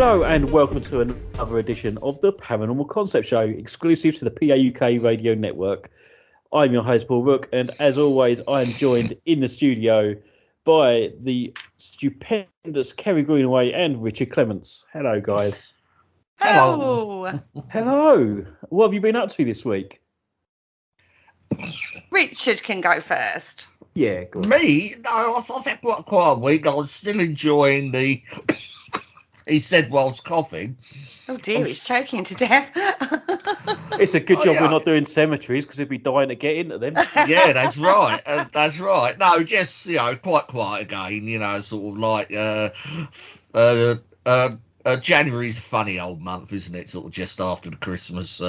Hello and welcome to another edition of the Paranormal Concept Show, exclusive to the PAUK radio network. I'm your host, Paul Rook, and as always, I am joined in the studio by the stupendous Kerry Greenaway and Richard Clements. Hello, guys. Hello. Hello. What have you been up to this week? Richard can go first. Yeah, go on. Me? No, I've had quite a week. I was still enjoying the... He said whilst coughing. Oh dear, he's choking to death. It's a good job yeah. we're not doing cemeteries because he'd be dying to get into them. Yeah, that's right. That's right. No, just, quite quiet again, sort of like... January's a funny old month, isn't it? Sort of just after the Christmas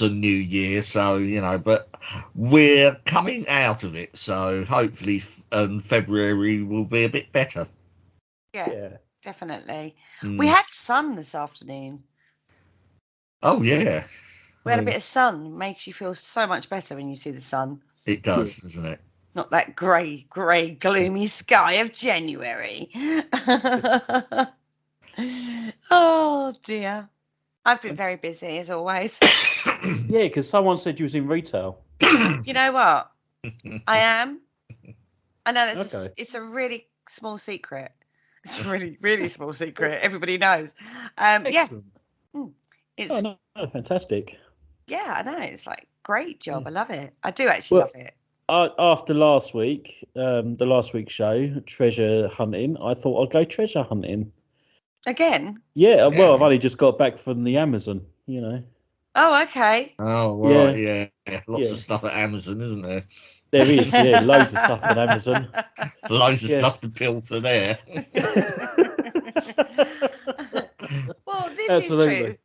and New Year. So, but we're coming out of it. So hopefully February will be a bit better. Yeah. Definitely. We had sun this afternoon. Oh, yeah. We had a bit of sun. Makes you feel so much better when you see the sun. It does, doesn't it? Not that grey, gloomy sky of January. Oh, dear. I've been very busy, as always. Yeah, because someone said you was in retail. You know what? I am. I know that's Okay. it's a really small secret. It's a really, really small secret. Everybody knows. Yeah. It's no, fantastic. Yeah, I know. It's like great job. I love it. I do actually love it. After last week, the last week's show, treasure hunting, I thought I'd go treasure hunting. Again? Yeah, well, I've only just got back from the Amazon, Oh, okay. Oh, right, yeah. Lots of stuff at Amazon, isn't there? There is, yeah, loads of stuff on Amazon. Loads of stuff to filter there. Well, this Absolutely. is true.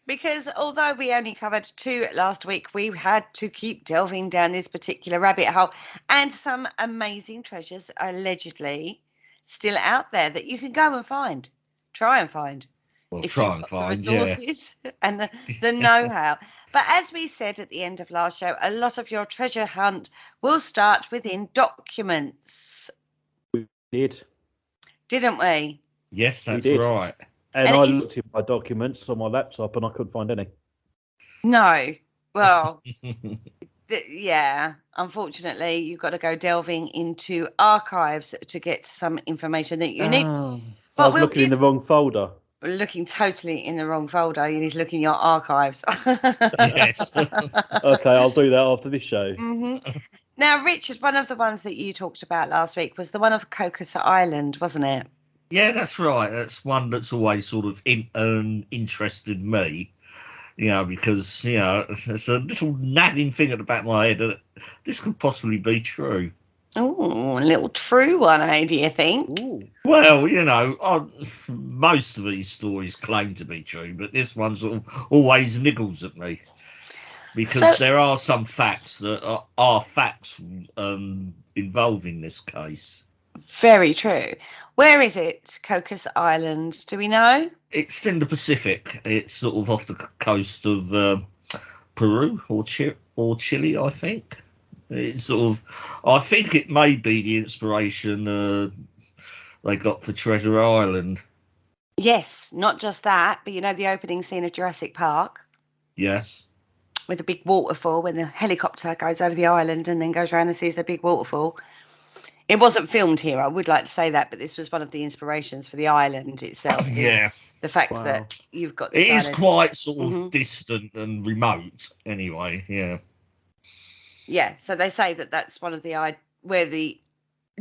Because although we only covered 2 last week, we had to keep delving down this particular rabbit hole. And some amazing treasures are allegedly still out there that you can go and find. Try and find. Well, If try you've and got find, the resources and the know-how. But as we said at the end of last show, a lot of your treasure hunt will start within documents. We did. Didn't we? Yes, that's did. right. And I looked in my documents on my laptop and I couldn't find any. No. Well, yeah. Unfortunately, you've got to go delving into archives to get some information that you need. So I was looking in the wrong folder. Looking totally in the wrong folder. You need to look in your archives. Yes. Okay, I'll do that after this show. Mm-hmm. Now, Richard, one of the ones that you talked about last week was the one of Cocos Island, wasn't it? Yeah, that's right. That's one that's always sort of interested me, because, it's a little nagging thing at the back of my head that this could possibly be true. Oh, a little true one, do you think? Ooh. Well, most of these stories claim to be true, but this one sort of always niggles at me. Because there are some facts that are facts involving this case. Very true. Where is it, Cocos Island? Do we know? It's in the Pacific. It's sort of off the coast of Peru or Chile, I think. It's sort of, I think it may be the inspiration they got for Treasure Island. Yes, not just that, but the opening scene of Jurassic Park. Yes. With a big waterfall when the helicopter goes over the island and then goes around and sees a big waterfall. It wasn't filmed here, I would like to say that, but this was one of the inspirations for the island itself. Yeah. The fact that you've got this It is island. quite sort of distant and remote anyway, yeah. Yeah, so they say that that's one of the where the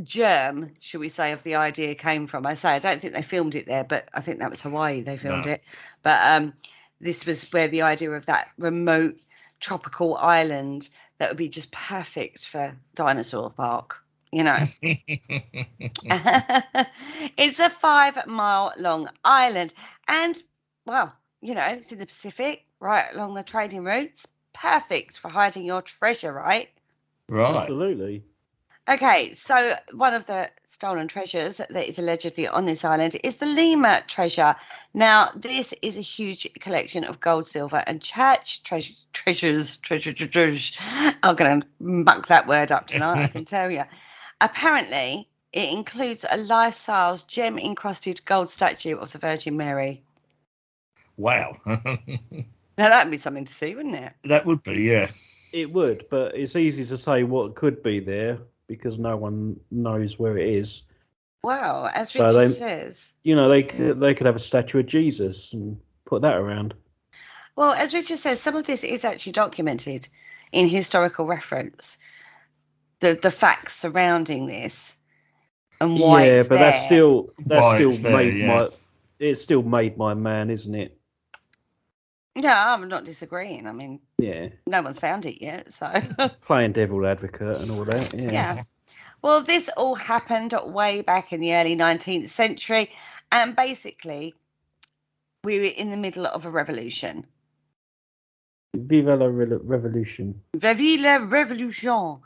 germ, should we say, of the idea came from. I don't think they filmed it there, but I think that was Hawaii they filmed it. But this was where the idea of that remote tropical island that would be just perfect for Dinosaur Park. It's a 5-mile long island, and it's in the Pacific, right along the trading routes. Perfect for hiding your treasure, right? Right. Absolutely. Okay, so one of the stolen treasures that is allegedly on this island is the Lima Treasure. Now, this is a huge collection of gold, silver, and church treasures. I'm going to muck that word up tonight, I can tell you. Apparently, It includes a life-size gem-encrusted gold statue of the Virgin Mary. Wow. Now that would be something to see, wouldn't it? That would be, yeah. It would, but it's easy to say what could be there because no one knows where it is. Wow, as So Richard they, says. they could have a statue of Jesus and put that around. Well, as Richard says, some of this is actually documented in historical reference. The facts surrounding this and why it's but there. that's still yeah. it's still made my man, isn't it? Yeah, I'm not disagreeing. I mean, Yeah. no one's found it yet, so. Playing devil advocate and all that. Yeah. Yeah. Well, this all happened way back in the early 19th century, and basically, we were in the middle of a revolution. Viva la revolution. Vive la Revolution.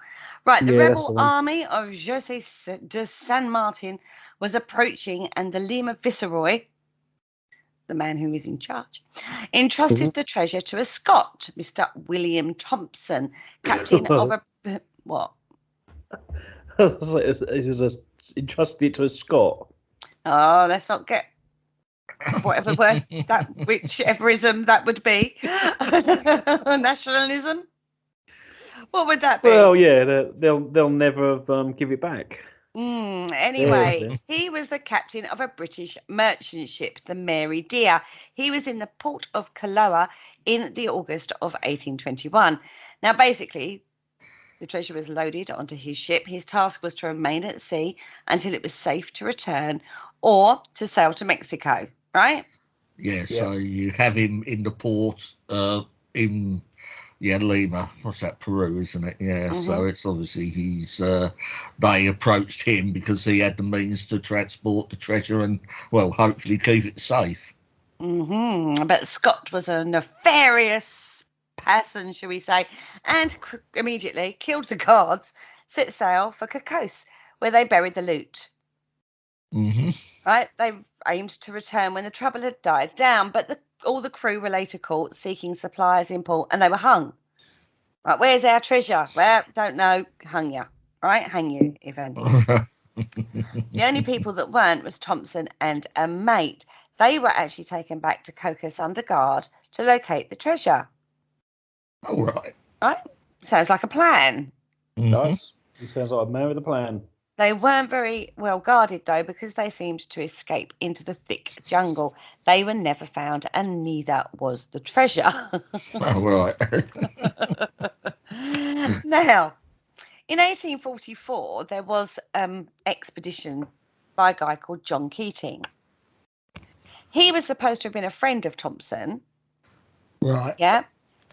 Right, the Yeah, that's the rebel one. army of José de San Martin was approaching, and the Lima Viceroy, the man who is in charge, entrusted the treasure to a Scot, Mr. William Thompson, captain of a what? It was entrusted to a Scot. Oh, let's not get whatever word that whicheverism that would be. Nationalism. What would that be? Well, yeah, they'll never give it back. Anyway, he was the captain of a British merchant ship, the Mary Dear. He was in the port of Kaloa in the August of 1821. Now, basically, the treasure was loaded onto his ship. His task was to remain at sea until it was safe to return or to sail to Mexico, right? Yeah, so you have him in the port in Lima. What's that, Peru, isn't it? Yeah, so it's obviously they approached him because he had the means to transport the treasure and, well, hopefully keep it safe. But Scott was a nefarious person, shall we say, and immediately killed the guards, set sail for Cocos, where they buried the loot. Right? They aimed to return when the trouble had died down, but all the crew were later caught seeking supplies in port, and they were hung. Right? Where's our treasure? Well, don't know. Hung you. Right? Hang you, if anything. The only people that weren't was Thompson and a mate. They were actually taken back to Cocos under guard to locate the treasure. All right. Right? Sounds like a plan. Does. It sounds like a man with a plan. They weren't very well guarded, though, because they seemed to escape into the thick jungle. They were never found, and neither was the treasure. All right. Now, in 1844, there was an expedition by a guy called John Keating. He was supposed to have been a friend of Thompson. Right. Yeah.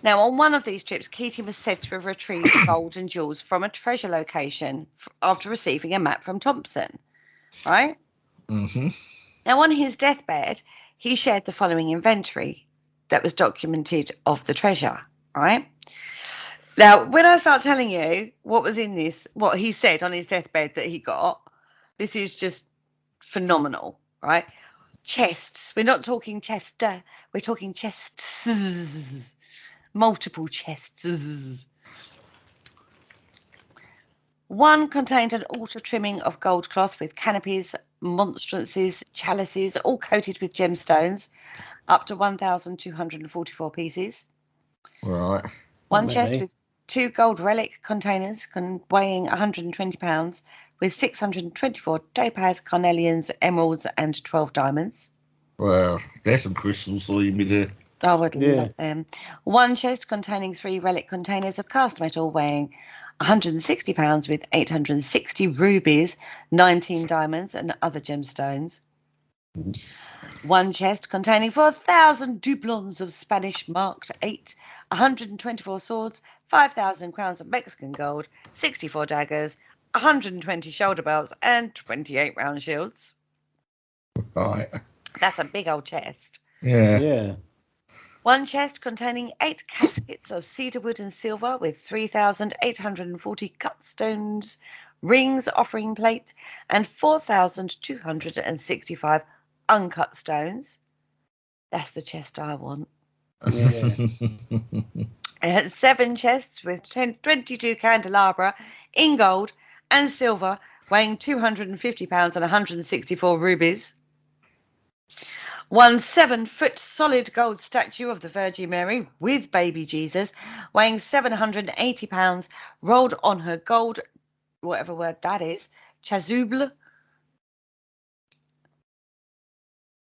Now, on one of these trips, Keating was said to have retrieved gold and jewels from a treasure location after receiving a map from Thompson, right? Now, on his deathbed, he shared the following inventory that was documented of the treasure, right? Now, when I start telling you what was in this, what he said on his deathbed that he got, this is just phenomenal, right? Chests. We're not talking chester. We're talking chests. Multiple chests. One contained an altar trimming of gold cloth with canopies, monstrances, chalices, all coated with gemstones, up to 1,244 pieces. Right. One chest with 2 gold relic containers weighing 120 pounds, with 624 topaz, carnelians, emeralds, and 12 diamonds. Well, there's some crystals for you there. I would love them. One chest containing 3 relic containers of cast metal weighing 160 pounds with 860 rubies, 19 diamonds, and other gemstones. One chest containing 4,000 doublons of Spanish marked 8, 124 swords, 5,000 crowns of Mexican gold, 64 daggers, 120 shoulder belts, and 28 round shields. Right. That's a big old chest. Yeah. One chest containing 8 caskets of cedar wood and silver with 3,840 cut stones, rings, offering plate, and 4,265 uncut stones. That's the chest I want. Yeah. It had 7 chests with 22 candelabra in gold and silver weighing 250 pounds and 164 rubies. One 7-foot solid gold statue of the Virgin Mary with baby Jesus, weighing 780 pounds, rolled on her gold, whatever word that is, chasuble.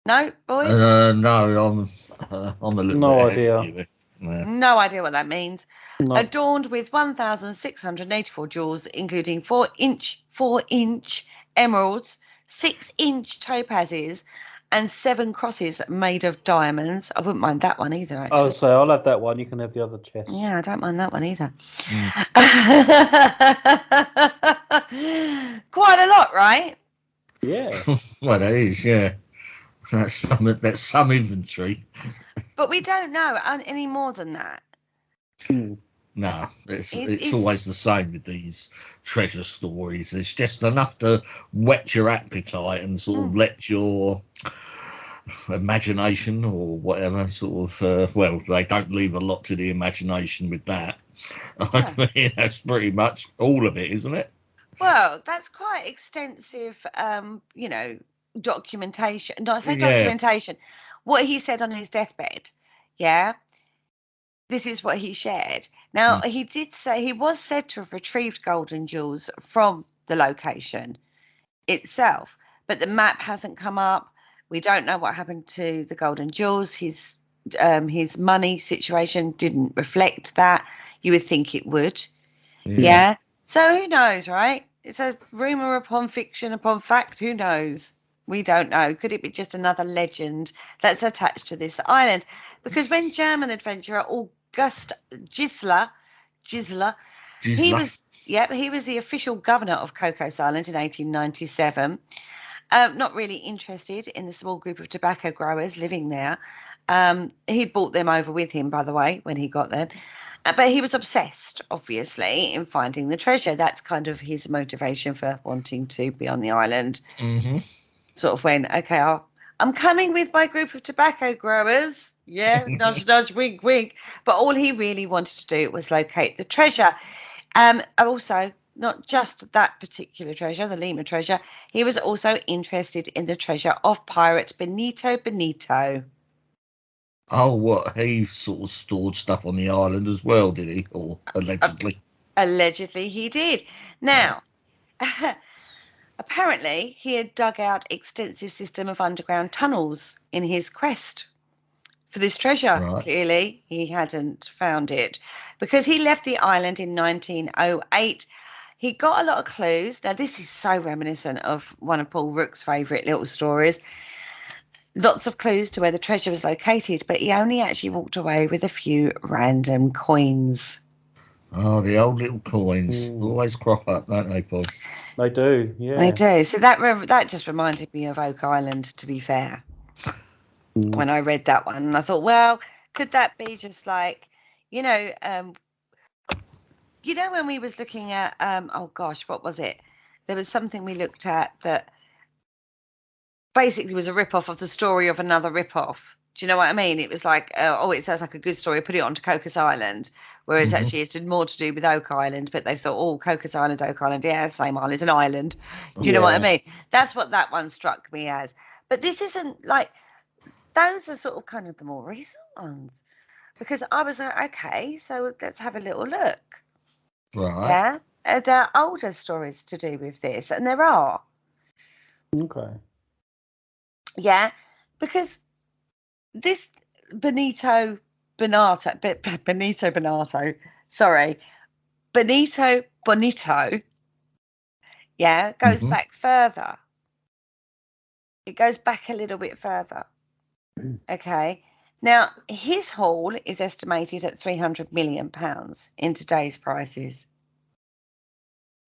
No, boys? No, I'm a little No bit ahead of idea. you. Yeah. No idea what that means. No. Adorned with 1,684 jewels, including 4-inch emeralds, 6-inch topazes, and 7 crosses made of diamonds. I wouldn't mind that one either, I'll actually. say I'll have that one. You can have the other chest. Yeah, I don't mind that one either. Mm. Quite a lot, right? Yeah. Well, that is, yeah. That's some inventory. But we don't know any more than that. No, it's It's- always the same with these treasure stories. It's just enough to whet your appetite and sort of let your imagination or whatever sort of well, they don't leave a lot to the imagination with that. Yeah. I mean, that's pretty much all of it, isn't it? Well, that's quite extensive, documentation. No, I say Yeah. documentation. What he said on his deathbed, yeah, this is what he shared. Now, he did say he was said to have retrieved golden jewels from the location itself, but the map hasn't come up. We don't know what happened to the golden jewels. His money situation didn't reflect that. You would think it would. Yeah. So who knows, right? It's a rumor upon fiction upon fact. Who knows? We don't know. Could it be just another legend that's attached to this island? Because when German adventurer August Gisler, he was the official governor of Cocos Island in 1897. Not really interested in the small group of tobacco growers living there. He'd brought them over with him, by the way, when he got there. But he was obsessed, obviously, in finding the treasure. That's kind of his motivation for wanting to be on the island. Mm-hmm. Sort of when, okay, I'm coming with my group of tobacco growers. Yeah, nudge, nudge, wink, wink. But all he really wanted to do was locate the treasure. Also, not just that particular treasure, the Lima Treasure, he was also interested in the treasure of pirate Benito. Oh, what? He sort of stored stuff on the island as well, did he? Or allegedly? Allegedly, he did. Now, apparently, he had dug out extensive system of underground tunnels in his quest for this treasure. Right. Clearly, he hadn't found it because he left the island in 1908. He got a lot of clues. Now, this is so reminiscent of one of Paul Rook's favourite little stories. Lots of clues to where the treasure was located, but he only actually walked away with a few random coins. Oh, the old little coins always crop up, don't they, Paul? They do, yeah. They do. So that just reminded me of Oak Island, to be fair, when I read that one. And I thought, well, could that be just like, when we was looking at, oh gosh, what was it? There was something we looked at that basically was a rip-off of the story of another rip-off. Do you know what I mean? It was like, it sounds like a good story, put it onto Cocos Island, whereas actually it's more to do with Oak Island, but they thought, Cocos Island, Oak Island, yeah, same island, it's an island. Do you know what I mean? That's what that one struck me as. But this isn't like, those are sort of kind of the more recent ones. Because I was like, okay, so let's have a little look. Right. Yeah? There are older stories to do with this, and there are. Okay. Yeah, because this Benito Bonito, yeah, goes back further. It goes back a little bit further. Okay. Now, his haul is estimated at £300 million in today's prices.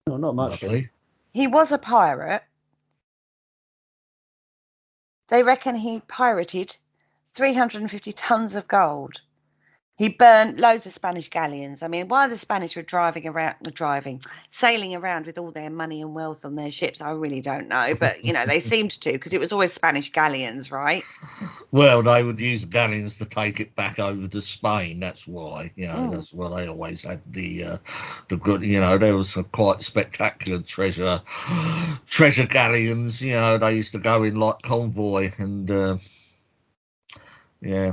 No, not much. He was a pirate. They reckon he pirated 350 tons of gold. He burned loads of Spanish galleons. I mean, why the Spanish were sailing around with all their money and wealth on their ships, I really don't know. But, you know, they seemed to, because it was always Spanish galleons, right? Well, they would use the galleons to take it back over to Spain. That's why, that's why they always had the good. There was some quite spectacular treasure galleons. They used to go in like convoy, and yeah.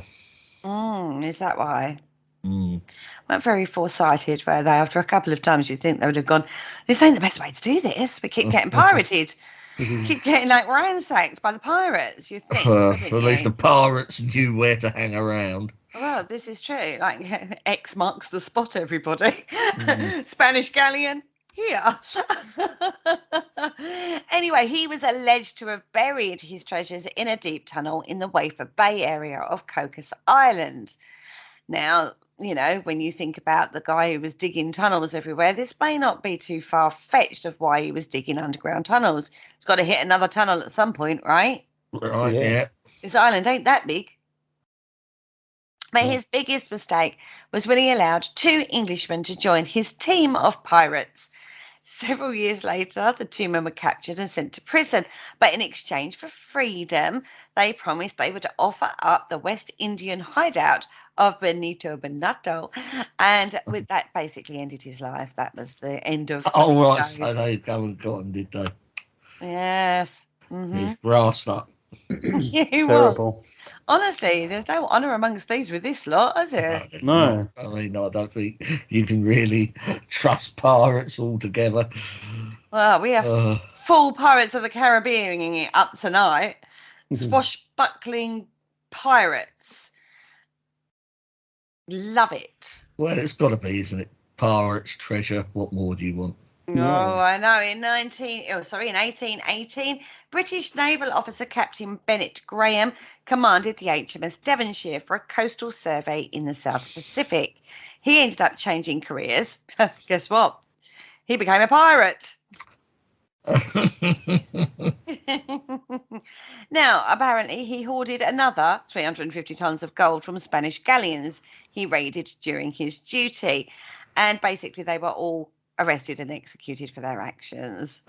Is that why? Mm. Weren't very foresighted, were they? After a couple of times, you'd think they would have gone, this ain't the best way to do this. We keep getting pirated. Keep getting like ransacked by the pirates, you'd think, wouldn't At least you? the pirates knew where to hang around. Well, this is true. Like X marks the spot, everybody. Mm. Spanish galleon here. Anyway, he was alleged to have buried his treasures in a deep tunnel in the Wafer Bay area of Cocos Island. Now, when you think about the guy who was digging tunnels everywhere, this may not be too far-fetched of why he was digging underground tunnels. It's got to hit another tunnel at some point, right? Right, Yeah. yeah. This island ain't that big. But his biggest mistake was when he allowed 2 Englishmen to join his team of pirates. Several years later, the 2 men were captured and sent to prison. But in exchange for freedom, they promised they would offer up the West Indian hideout of Benito Benato. And with that basically ended his life. That was the end of what Oh, he right, chose. so they haven't gotten, did they? Yes. He Mm-hmm. was grassed up. Yeah, he was. Terrible. Honestly, there's no honour amongst thieves with this lot, is it? It's No. not. I mean, I don't think you can really trust pirates altogether. Well, we have full Pirates of the Caribbean up tonight. Swashbuckling pirates. Love it. Well, it's got to be, isn't it? Pirates, treasure. What more do you want? No, I know. In 1818, British naval officer Captain Bennett Graham commanded the HMS Devonshire for a coastal survey in the South Pacific. He ended up changing careers. Guess what? He became a pirate. Now, apparently, he hoarded another 350 tons of gold from Spanish galleons he raided during his duty. And basically, they were all arrested and executed for their actions.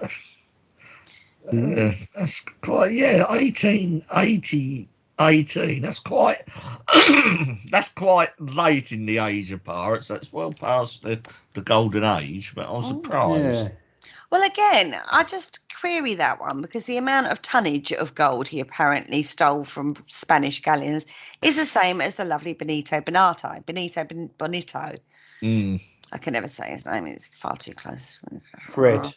That's quite, 1880. That's quite that's quite late in the age of pirates. That's well past the golden age, but I'm surprised. Yeah. Well, again, I just query that one because the amount of tonnage of gold he apparently stole from Spanish galleons is the same as the lovely Benito Bonito. Mm. I can never say his name. It's far too close. Fred.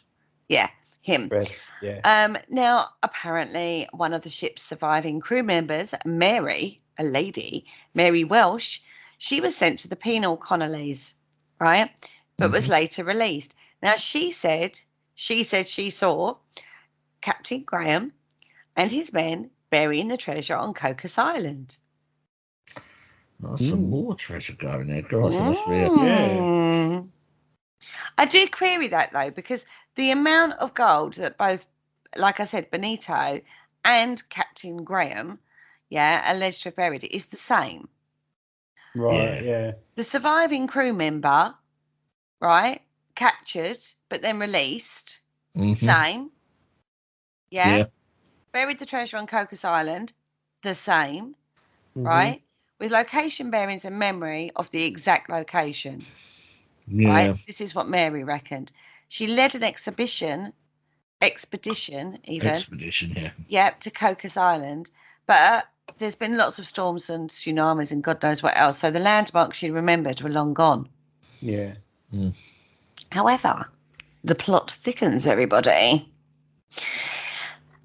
Yeah, him. Fred. Yeah. Now, apparently, one of the ship's surviving crew members, Mary, a lady, Mary Welsh, she was sent to the penal colonies, right? But was later released. Now, she said she saw Captain Graham and his men burying the treasure on Cocos Island. Some more treasure going there. Christ, Yeah. I do query that though, because the amount of gold that both, like I said, Benito and Captain Graham, alleged to have buried it is the same. Right. Yeah. The surviving crew member, right, captured but then released, same. Yeah. Buried the treasure on Cocos Island, the same, right? With location bearings and memory of the exact location. Right? This is what Mary reckoned. She led an expedition, to Cocos Island, but there's been lots of storms and tsunamis and God knows what else. So the landmarks she remembered were long gone. Yeah. However, the plot thickens, everybody.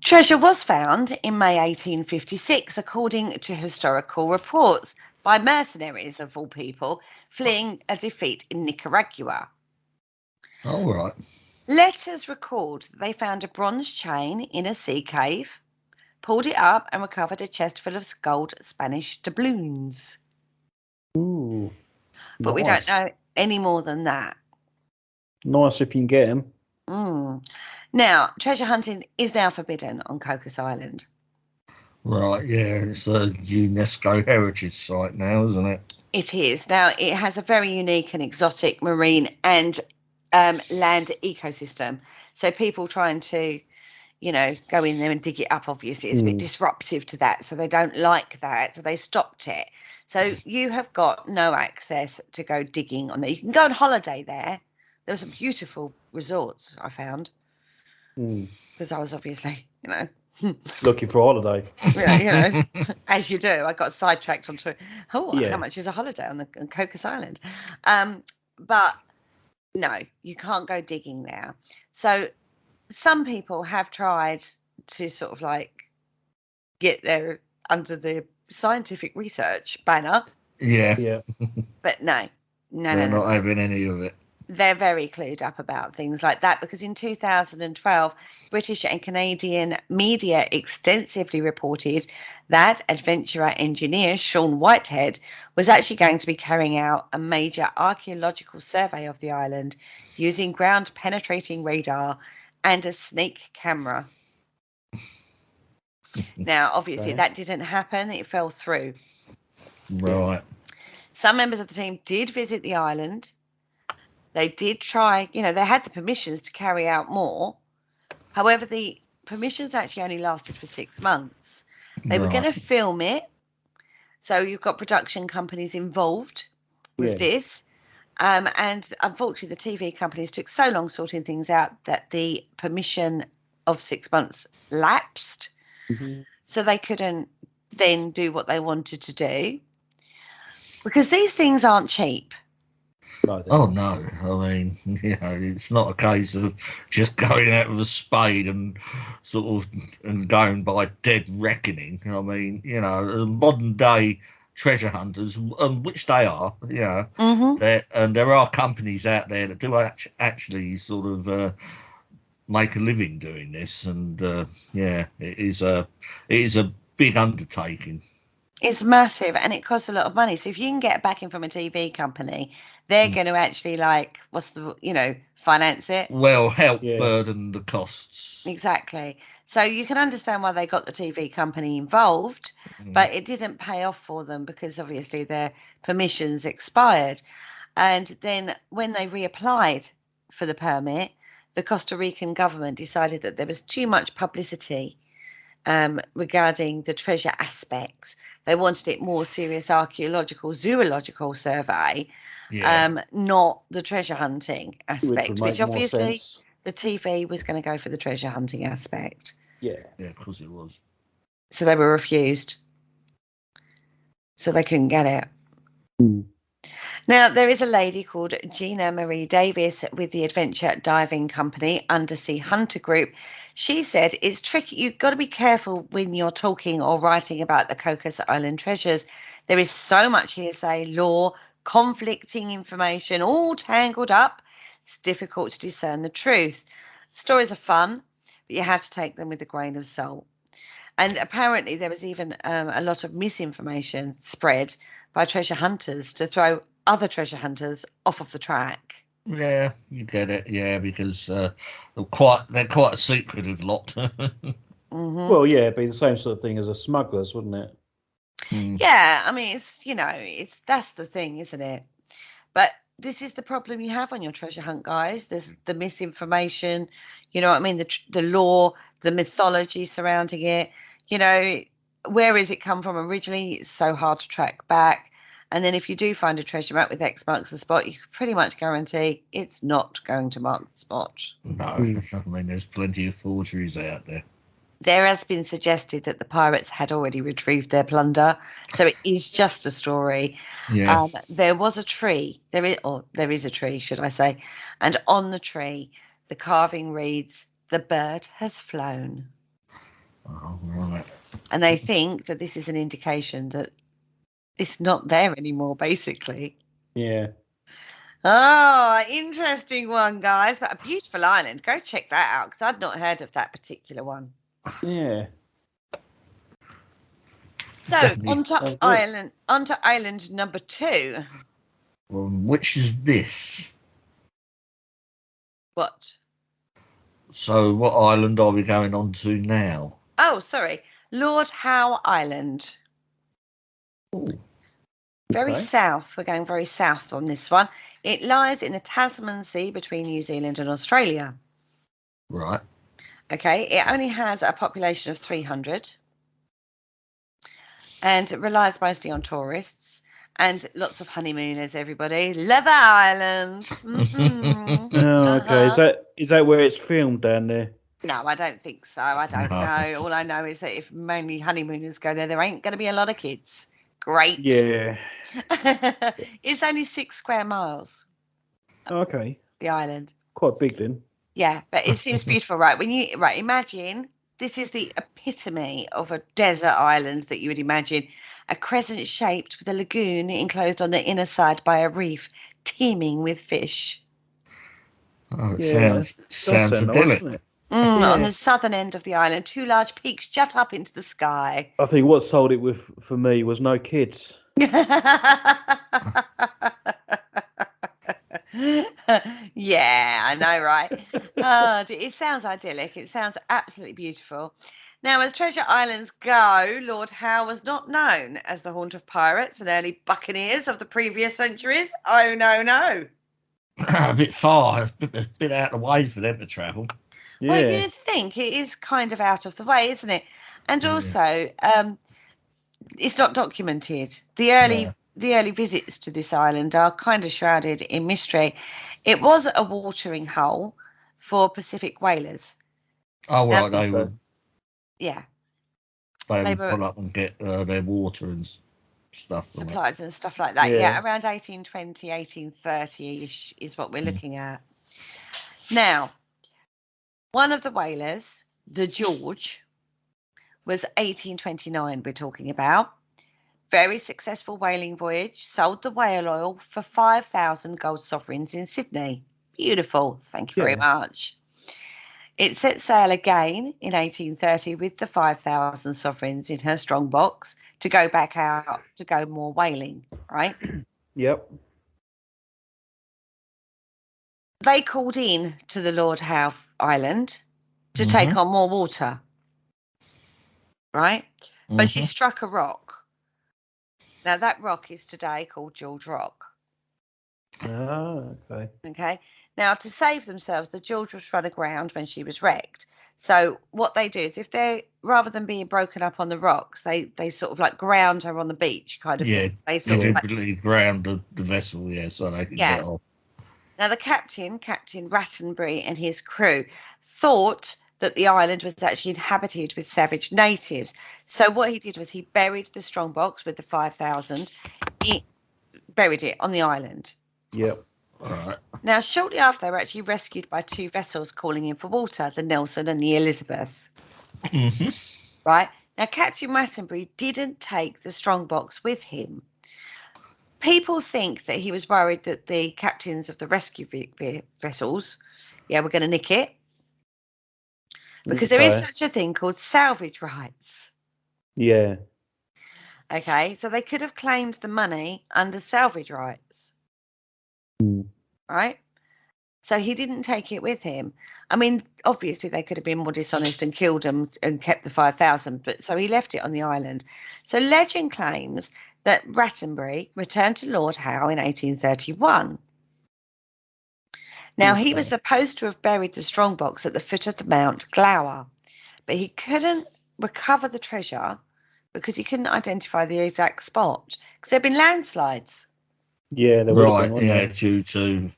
Treasure was found in May 1856, according to historical reports, by mercenaries of all people fleeing a defeat in Nicaragua. All right. Letters record that they found a bronze chain in a sea cave, pulled it up and recovered a chest full of gold Spanish doubloons. Ooh. But we don't know any more than that. Nice if you can get them. Now, treasure hunting is now forbidden on Cocos Island. Right, yeah, it's a UNESCO heritage site now, isn't it? It is. Now, it has a very unique and exotic marine and land ecosystem. So people trying to, go in there and dig it up, obviously, it's a bit disruptive to that. So they don't like that. So they stopped it. So you have got no access to go digging on there. You can go on holiday there. There were some beautiful resorts I found because I was obviously, Looking for a holiday. as you do. I got sidetracked onto, how Yeah. much is a holiday on Cocos Island? But no, you can't go digging there. So some people have tried to sort of like get there under the scientific research banner, Yeah. but no. They're not having any of it. They're very clued up about things like that because in 2012, British and Canadian media extensively reported that adventurer engineer Sean Whitehead was actually going to be carrying out a major archaeological survey of the island using ground penetrating radar and a snake camera. Now, obviously, that didn't happen. It fell through. Right. Some members of the team did visit the island. They did try, they had the permissions to carry out more. However, the permissions actually only lasted for 6 months. They were going to film it. So you've got production companies involved with this. And unfortunately, the TV companies took so long sorting things out that the permission of 6 months lapsed. So they couldn't then do what they wanted to do. Because these things aren't cheap. Oh no! I mean, it's not a case of just going out with a spade and and going by dead reckoning. I mean, modern day treasure hunters, which they are, and there are companies out there that do actually make a living doing this, and it is a big undertaking. It's massive and it costs a lot of money. So if you can get backing from a TV company, they're going to actually finance it. Well, help burden the costs. Exactly. So you can understand why they got the TV company involved, but it didn't pay off for them because obviously their permissions expired. And then when they reapplied for the permit, the Costa Rican government decided that there was too much publicity regarding the treasure aspects. They wanted it more serious archaeological, zoological survey, not the treasure hunting aspect, which obviously the TV was going to go for the treasure hunting aspect. Yeah, of course it was. So they were refused. So they couldn't get it. Now, there is a lady called Gina Marie Davis with the adventure diving company Undersea Hunter Group. She said it's tricky. You've got to be careful when you're talking or writing about the Cocos Island treasures. There is so much hearsay, law, conflicting information, all tangled up. It's difficult to discern the truth. Stories are fun, but you have to take them with a grain of salt. And apparently there was even a lot of misinformation spread by treasure hunters to throw other treasure hunters off of the track. Yeah, you get it. Yeah, because they're quite a secretive lot. Well, yeah, it'd be the same sort of thing as a smugglers, wouldn't it? Yeah, I mean, it's that's the thing, isn't it? But this is the problem you have on your treasure hunt, guys. There's the misinformation, you know what I mean? The law, the mythology surrounding it. Where is it come from originally? It's so hard to track back. And then if you do find a treasure map with X marks the spot, you can pretty much guarantee it's not going to mark the spot. No, I mean, there's plenty of forgeries out there. There has been suggested that the pirates had already retrieved their plunder, so it is just a story. Yeah. There was a tree. There is a tree, should I say? And on the tree, the carving reads, "The bird has flown." Oh, right. And they think that this is an indication that it's not there anymore, basically. Yeah. Oh, interesting one, guys. But a beautiful island. Go check that out because I'd not heard of that particular one. Yeah. So onto island number 2. Well, which is this? What? So, what island are we going on to now? Oh, sorry. Lord Howe Island. Ooh. Very Okay. south. We're going very south on this one. It lies in the Tasman Sea between New Zealand and Australia. Right. Okay, it only has a population of 300 and it relies mostly on tourists and lots of honeymooners, everybody. Love Island. Mhm. Oh, okay. Uh-huh. Is that where it's filmed down there? No, I don't think so. I don't No. know. All I know is that if mainly honeymooners go there, there ain't going to be a lot of kids. Great. Yeah. It's only 6 square miles, Okay. the island. Quite big then. Yeah, but it seems beautiful, right? Imagine this is the epitome of a desert island that you would imagine a crescent shaped with a lagoon enclosed on the inner side by a reef teeming with fish. Oh, it Yeah. sounds Does sound nice, idyllic. doesn't it? On Yeah. the southern end of the island, 2 large peaks jut up into the sky. I think what sold it for me was no kids. Yeah, I know, right? It sounds idyllic. It sounds absolutely beautiful. Now, as treasure islands go, Lord Howe was not known as the haunt of pirates and early buccaneers of the previous centuries. Oh, no, no. A bit far, a bit out of the way for them to travel. Well, Yeah. you'd think it is kind of out of the way, isn't it? And Yeah. also, it's not documented. No. The early visits to this island are kind of shrouded in mystery. It was a watering hole for Pacific whalers. Oh, Now, right, they Okay. yeah, they they would were pull up and get their water and stuff from it. supplies and stuff like that. Yeah. Yeah, around 1820, 1830-ish is what we're looking at. Now, one of the whalers, the George, was 1829 we're talking about. Very successful whaling voyage, sold the whale oil for 5,000 gold sovereigns in Sydney. Beautiful. Thank you very Yeah. much. It set sail again in 1830 with the 5,000 sovereigns in her strongbox to go back out to go more whaling, right? Yep. They called in to the Lord Howe Island to take Mhm. on more water, right? But she Mhm. struck a rock. Now, that rock is today called George Rock. Ah, okay. Okay. Now, to save themselves, the George was run aground when she was wrecked. So what they do is if they're rather than being broken up on the rocks, they sort of like ground her on the beach kind of Yeah, thing. They sort of like, deliberately ground the vessel, yeah, so they can yeah. get off. Now the Captain Rattenbury and his crew thought that the island was actually inhabited with savage natives. So what he did was he buried the strongbox with the 5,000. He buried it on the island. Yep. All right. Now, shortly after, they were actually rescued by 2 vessels calling in for water, the Nelson and the Elizabeth. Mhm. Right? Now, Captain Rattenbury didn't take the strongbox with him. People think that he was worried that the captains of the rescue vessels, were going to nick it. Because there is Okay. such a thing called salvage rights. Yeah. Okay, so they could have claimed the money under salvage rights. Mm. Right? So he didn't take it with him. I mean, obviously they could have been more dishonest and killed him and kept the 5,000, but so he left it on the island. So legend claims that Rattenbury returned to Lord Howe in 1831. Now, he was Okay. supposed to have buried the strongbox at the foot of the Mount Glower, but he couldn't recover the treasure because he couldn't identify the exact spot because there had been landslides. Yeah, there would have been, Right, wouldn't yeah, there? due to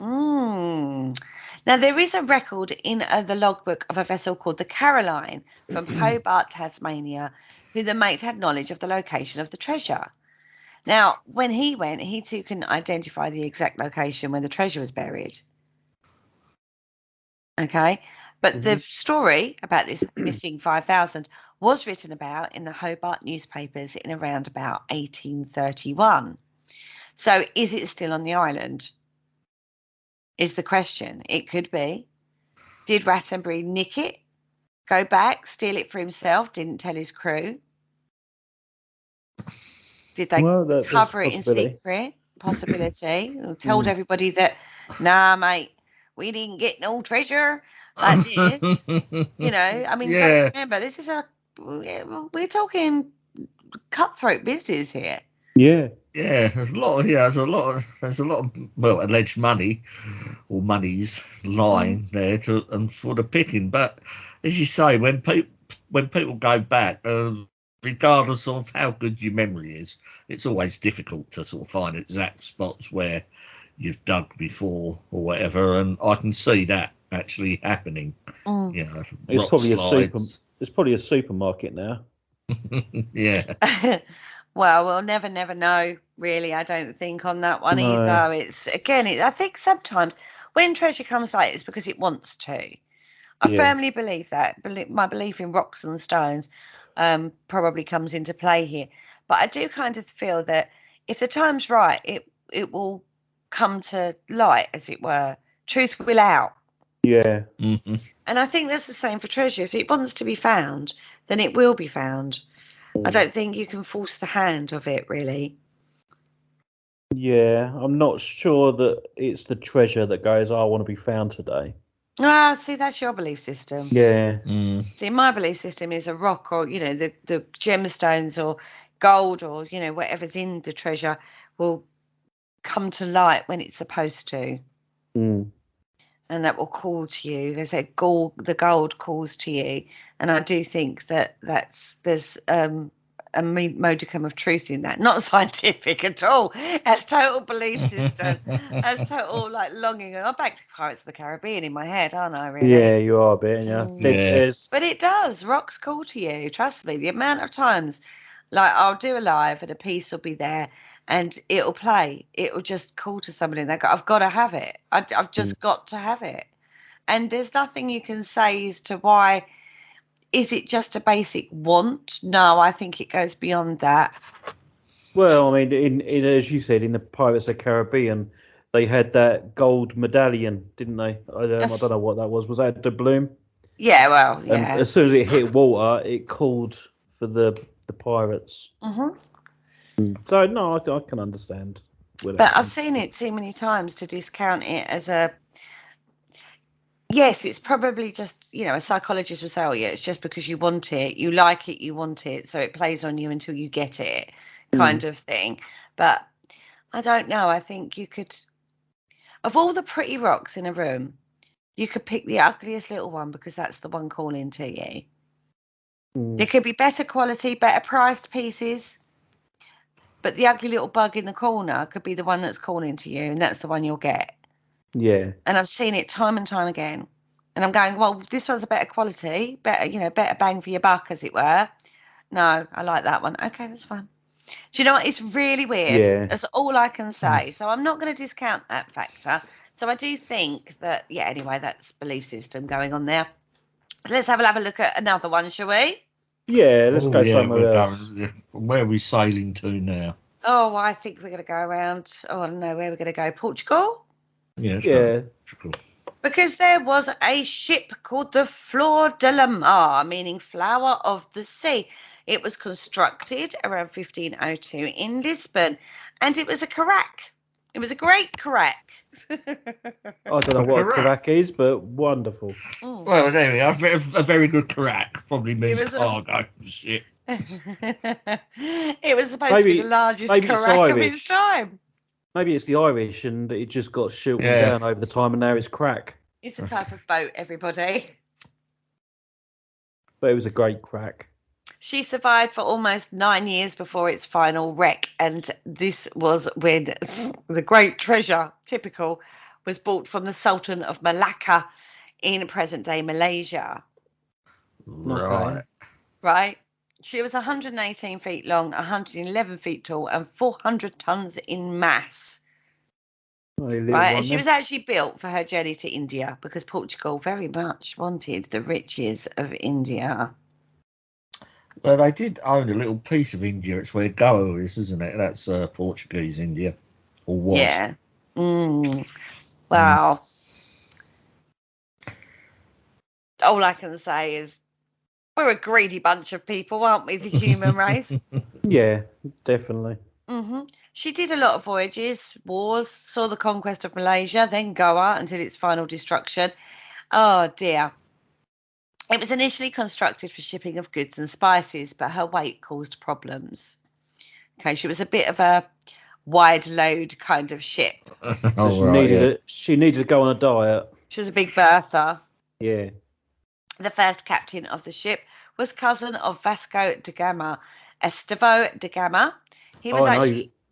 Mm. Now, there is a record in the logbook of a vessel called the Caroline from Hobart, Tasmania, who the mate had knowledge of the location of the treasure. Now, when he went, he too couldn't identify the exact location where the treasure was buried. Okay. But the story about this missing 5,000 was written about in the Hobart newspapers in around about 1831. So is it still on the island? Is the question. It could be. Did Rattenbury nick it, go back, steal it for himself, didn't tell his crew? Did they Well, there's a cover it in possibility. secret? Possibility. Told everybody that, nah, mate, we didn't get no treasure like this. I mean, got to yeah, remember, this is we're talking cutthroat business here. Yeah. Yeah, there's a lot of well, alleged money or monies lying there and for the picking. But as you say, when people go back, regardless of how good your memory is, it's always difficult to sort of find exact spots where you've dug before or whatever. And I can see that actually happening. Mm. You know, It's rock probably slides. it's probably a supermarket now. Yeah. Well, we'll never know, really, I don't think, on that one No. either. It's, again, I think sometimes when treasure comes late, it's because it wants to. I Yeah. firmly believe that. My belief in rocks and stones probably comes into play here. But I do kind of feel that if the time's right, it will come to light, as it were. Truth will out. Yeah. Hmm. And I think that's the same for treasure. If it wants to be found, then it will be found. I don't think you can force the hand of it, really. Yeah. I'm not sure that it's the treasure that goes, "Oh, I want to be found today." Ah, see, that's your belief system. Yeah. Mm. See, my belief system is a rock, or, the gemstones or gold, or, whatever's in the treasure will come to light when it's supposed to. Mm. And that will call to you. They say the gold calls to you. And I do think that there's a modicum of truth in that. Not scientific at all. As total belief system. As total, like, longing. I'm back to Pirates of the Caribbean in my head, aren't I, really? Yeah, you are a bit. Yeah. Yeah. But it does. Rocks call to you. Trust me. The amount of times, like, I'll do a live and a piece will be there and it'll play. It'll just call to somebody and they go, I've got to have it. I've just got to have it. And there's nothing you can say as to why. Is it just a basic want? No, I think it goes beyond that. Well, I mean, in as you said, in the Pirates of the Caribbean, they had that gold medallion, didn't they? I don't know what that was. Was that a doubloon? Yeah, well, And yeah. as soon as it hit water, it called for the pirates. Hmm. So no, I can understand where that But I've comes seen from. it too many times to discount it as a. Yes, it's probably just, a psychologist will say, oh, yeah, it's just because you want it, you like it, you want it, so it plays on you until you get it, kind of thing. But I don't know. I think you could, of all the pretty rocks in a room, you could pick the ugliest little one because that's the one calling to you. There could be better quality, better priced pieces, but the ugly little bug in the corner could be the one that's calling to you, and that's the one you'll get. Yeah. And I've seen it time and time again. And I'm going, well, this one's a better quality, better bang for your buck, as it were. No, I like that one. Okay, that's fine. Do you know what? It's really weird. Yeah. That's all I can say. So I'm not going to discount that factor. So I do think that, yeah, anyway, that's belief system going on there. Let's have a look at another one, shall we? Yeah, let's Oh go yeah, somewhere we're else. going. Where are we sailing to now? Oh, I think we're going to go around. Oh, I don't know where we're going to go. Portugal? Yeah. Yeah. Because there was a ship called the Flor de la Mar, meaning flower of the sea. It was constructed around 1502 in Lisbon, and it was a carack. It was a great carack. I don't know what a carack is, but wonderful. Well, there we are. A very good carack probably means was a- cargo. Shit. It was supposed to be the largest Maybe it's carack of its Irish. time. Maybe it's the Irish, and it just got shortened Yeah. down over the time, and now it's crack. It's a type of boat, everybody. But it was a great crack. She survived for almost 9 years before its final wreck, and this was when the great treasure, typical, was bought from the Sultan of Malacca in present-day Malaysia. Right. Okay. Right? She was 118 feet long, 111 feet tall, and 400 tons in mass. Right? And she was actually built for her journey to India because Portugal very much wanted the riches of India. Well, they did own a little piece of India. It's where Goa is, isn't it? That's Portuguese India, or was. Yeah. Wow. All I can say is we're a greedy bunch of people, aren't we? The human race. Yeah, definitely. She did a lot of voyages, wars, saw the conquest of Malaysia, then Goa until its final destruction. Oh dear. It was initially constructed for shipping of goods and spices, but her weight caused problems. Okay, she was a bit of a wide load kind of ship. So she needed it. She needed to go on a diet. She was a big berther. Yeah. The first captain of the ship was cousin of Vasco da Gama, Estevão da Gama. He was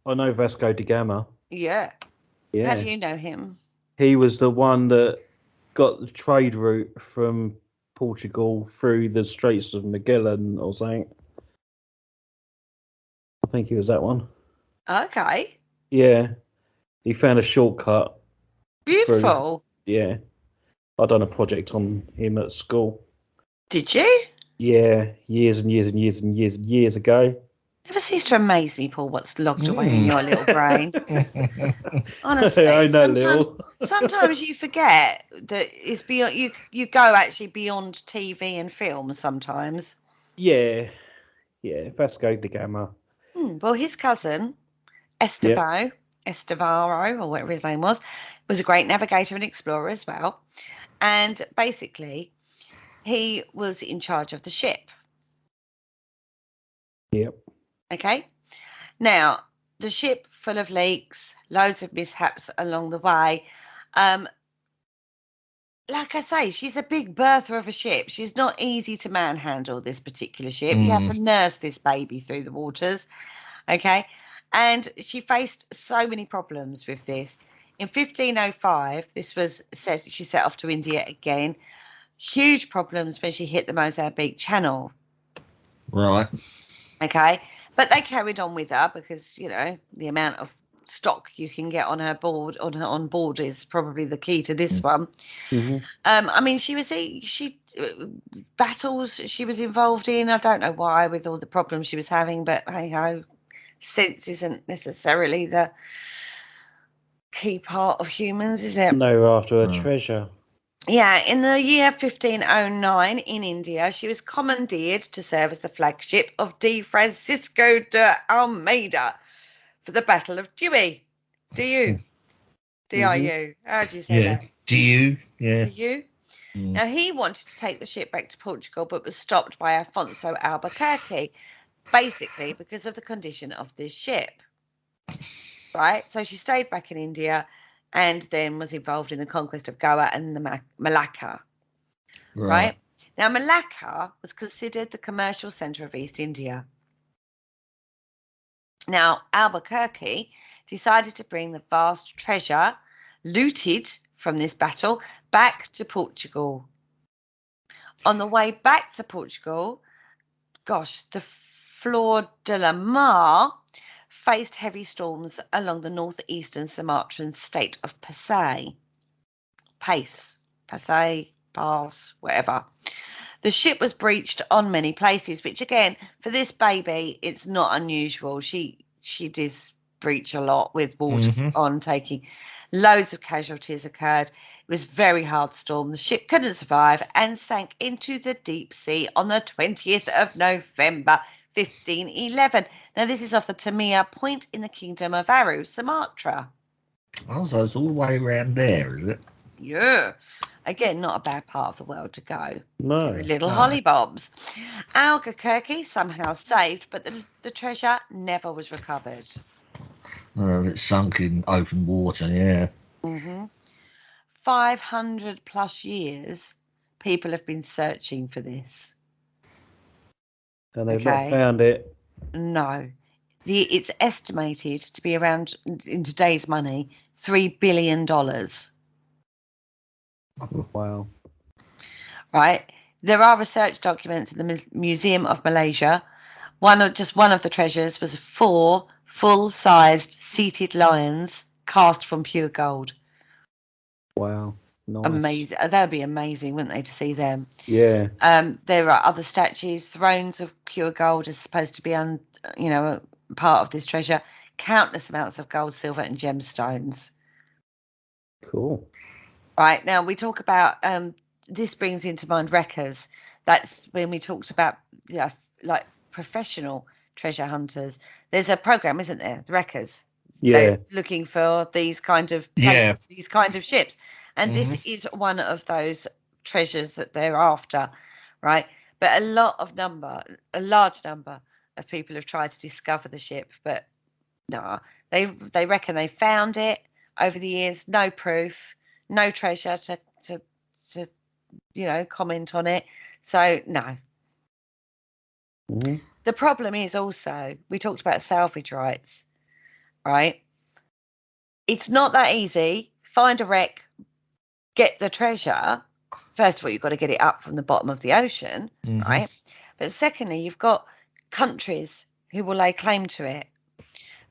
I know Vasco da Gama. Yeah. Yeah. How do you know him? He was the one that got the trade route from Portugal through the Straits of Magellan or something. I think he was that one. Okay. Yeah. He found a shortcut. Beautiful. Yeah. I done a project on him at school. Did you? Yeah, years and years and years and years and years ago. Never cease to amaze me, Paul, what's logged away in your little brain. Honestly, I know, sometimes you forget that it's beyond you go actually beyond TV and film sometimes. Yeah, Vasco da Gama. Well, his cousin, Estevão, or whatever his name was a great navigator and explorer as well. And basically, he was in charge of the ship. Yep. Okay. Now, the ship full of leaks, loads of mishaps along the way. Like I say, she's a big berther of a ship. She's not easy to manhandle, this particular ship. You have to nurse this baby through the waters. Okay. And she faced so many problems with this. In 1505, she set off to India again. Huge problems when she hit the Mozambique Channel. Right. Okay. But they carried on with her because, the amount of stock you can get on her board, on board is probably the key to this one. Mm-hmm. I mean, battles she was involved in. I don't know why with all the problems she was having, but hey ho, sense isn't necessarily the key part of humans, is it? No, after a treasure. Yeah, in the year 1509 in India, she was commandeered to serve as the flagship of D. Francisco de Almeida for the Battle of Dewey. D-U. D-I-U. How do you say that? D-U. Yeah. D-U. Now, he wanted to take the ship back to Portugal, but was stopped by Afonso Albuquerque, basically because of the condition of this ship. Right? So she stayed back in India and then was involved in the conquest of Goa and the Malacca. Right? Now, Malacca was considered the commercial centre of East India. Now, Albuquerque decided to bring the vast treasure looted from this battle back to Portugal. On the way back to Portugal, the Flor de la Mar faced heavy storms along the northeastern Sumatran state of Pasay, whatever. The ship was breached on many places, which again, for this baby, it's not unusual. She did breach a lot with water on taking. Loads of casualties occurred. It was a very hard storm. The ship couldn't survive and sank into the deep sea on the 20th of November, 1511. Now, this is off the Tamia Point in the Kingdom of Aru, Sumatra. Oh, so it's all the way around there, is it? Yeah. Again, not a bad part of the world to go. No. Little hollybobs. Albuquerque somehow saved, but the treasure never was recovered. It's sunk in open water, yeah. 500 plus years, people have been searching for this. And they've not found it? No. It's estimated to be around, in today's money, $3 billion. Wow. Right. There are research documents in the Museum of Malaysia. One of the treasures was 4 full-sized seated lions cast from pure gold. Wow. Nice. Amazing. That would be amazing, wouldn't they, to see them? Yeah. There are other statues. Thrones of pure gold is supposed to be part of this treasure. Countless amounts of gold, silver, and gemstones. Cool. Right. Now, we talk about, this brings into mind wreckers. That's when we talked about, like professional treasure hunters. There's a program, isn't there? The wreckers. Yeah. They're looking for these kind of ships. And this is one of those treasures that they're after. right? But a large number of people have tried to discover the ship, but no, they reckon they found it over the years. No proof, no treasure to comment on it. So no. Mm-hmm. The problem is also, we talked about salvage rights, right? It's not that easy. Find a wreck, get the treasure. First of all, you've got to get it up from the bottom of the ocean, right? But secondly, you've got countries who will lay claim to it.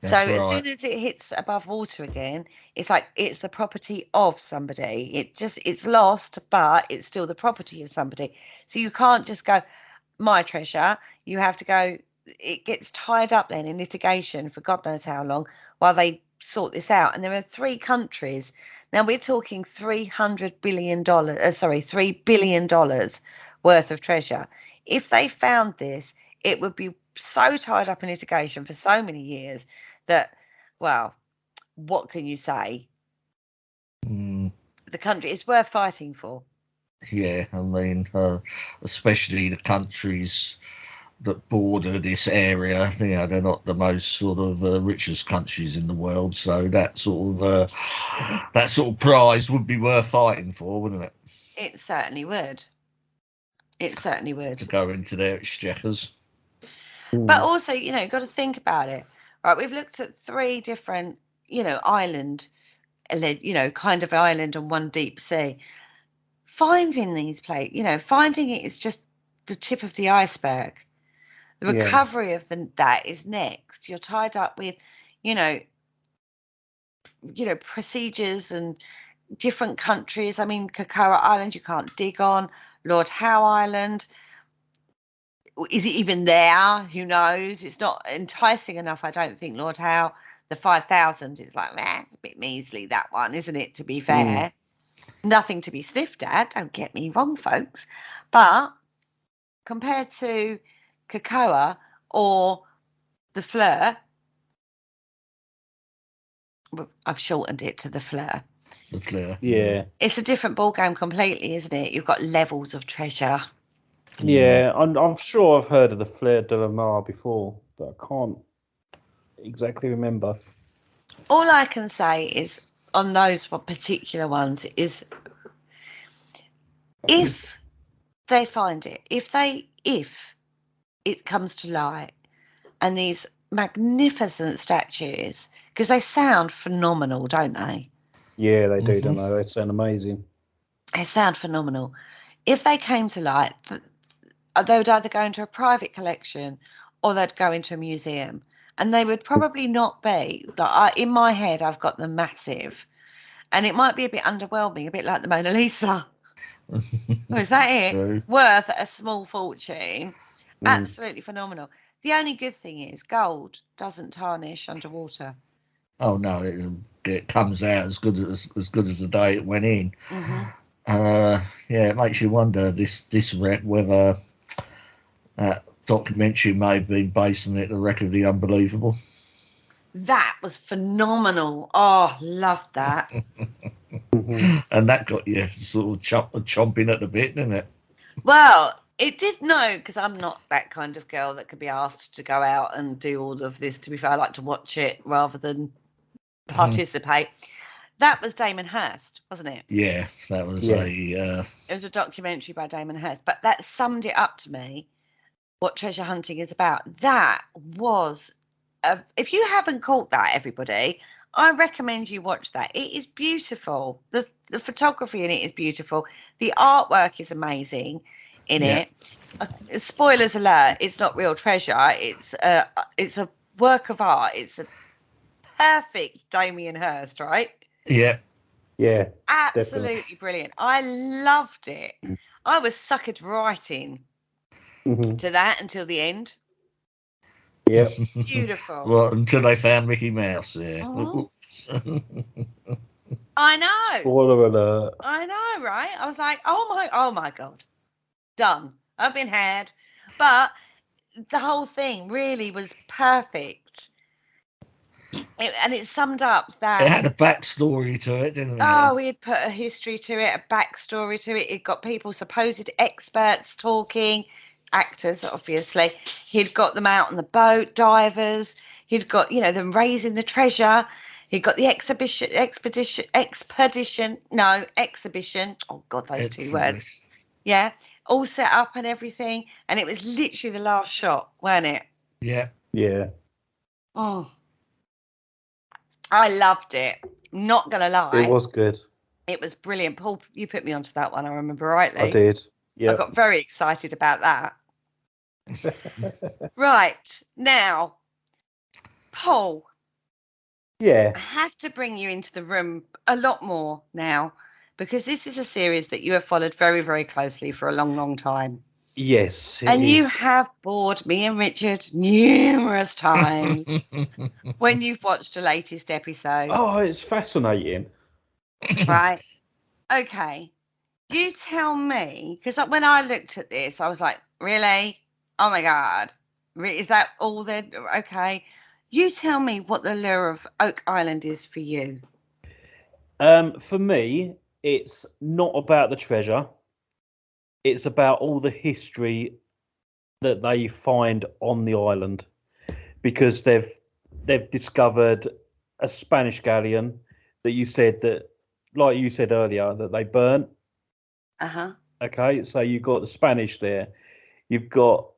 That's So right. as soon as it hits above water again, it's like it's the property of somebody. It's lost, but it's still the property of somebody. So you can't just go, my treasure. You have to go, it gets tied up then in litigation for God knows how long while they sort this out. And there are 3 countries. Now we're talking $3 billion worth of treasure. If they found this, it would be so tied up in litigation for so many years that, well, what can you say? The country is worth fighting for. Yeah, I mean, especially the countries that border this area, they're not the most sort of richest countries in the world, so that sort of prize would be worth fighting for, wouldn't it? It certainly would. It certainly would. To go into their exchequers. But also, you've got to think about it, right? We've looked at 3 different, island, kind of island and one deep sea. Finding these places, finding it is just the tip of the iceberg. The recovery of that is next. You're tied up with, procedures and different countries. I mean, Cocoa Island, you can't dig on. Lord Howe Island, is it even there? Who knows? It's not enticing enough, I don't think. Lord Howe, the 5,000, it's like, it's a bit measly, that one, isn't it, to be fair? Nothing to be sniffed at, don't get me wrong, folks. But compared to Cocoa or the Fleur, I've shortened it to the Fleur. The Fleur. Yeah. It's a different ballgame completely, isn't it? You've got levels of treasure. Yeah, I'm sure I've heard of the Fleur de la Mar before, but I can't exactly remember. All I can say is on those particular ones is if they find it, if it comes to light and these magnificent statues, because they sound phenomenal, don't they? Yeah, they do, don't they? They sound amazing. They sound phenomenal. If they came to light, they would either go into a private collection or they'd go into a museum. And they would probably not be, in my head, I've got them massive. And it might be a bit underwhelming, a bit like the Mona Lisa. Is that it? True. Worth a small fortune. Absolutely phenomenal. The only good thing is gold doesn't tarnish underwater. Oh no, it comes out as good as the day it went in. It makes you wonder this wreck whether that documentary may have been based on it, The Wreck of the Unbelievable. That was phenomenal. Oh, loved that. And that got you sort of chomping at the bit, didn't it? Well, it did know, because I'm not that kind of girl that could be asked to go out and do all of this. To be fair, I like to watch it rather than participate. That was Damon Hirst, wasn't it? Yeah, that was it was a documentary by Damon Hirst, but that summed it up to me, what treasure hunting is about. That was, if you haven't caught that, everybody, I recommend you watch that. It is beautiful. The photography in it is beautiful. The artwork is amazing in it. Spoilers alert, it's not real treasure. It's a work of art. It's a perfect Damien Hirst, right? Yeah. Yeah. Absolutely definitely. brilliant. I loved it. I was suckered right in to that until the end. Yeah. Beautiful. Well, until they found Mickey Mouse, yeah. I know. Spoiler alert. I know, right? I was like, oh my God. Done. I've been had. But the whole thing really was perfect. And it summed up It that. had a backstory to it, didn't it? Oh, he had put a history to it, a backstory to it. It got people, supposed experts talking, actors, obviously. He'd got them out on the boat, divers. He'd got, them raising the treasure. He'd got the exhibition. Oh, God, those two words. Yeah, all set up and everything. And it was literally the last shot, weren't it? Yeah. Yeah. Oh, I loved it. Not going to lie. It was good. It was brilliant. Paul, you put me onto that one, I remember rightly. I did. Yeah. I got very excited about that. Right. Now, Paul. Yeah. I have to bring you into the room a lot more now, because this is a series that you have followed very, very closely for a long, long time. Yes. And you have bored me and Richard numerous times when you've watched the latest episode. Oh, it's fascinating. Right. Okay. You tell me, because when I looked at this, I was like, really? Oh my God. Is that all there? Okay. You tell me what the lure of Oak Island is for you. For me, it's not about the treasure. It's about all the history that they find on the island, because they've discovered a Spanish galleon that you said that, like you said earlier, that they burnt. Uh-huh. Okay, so you've got the Spanish there. You've got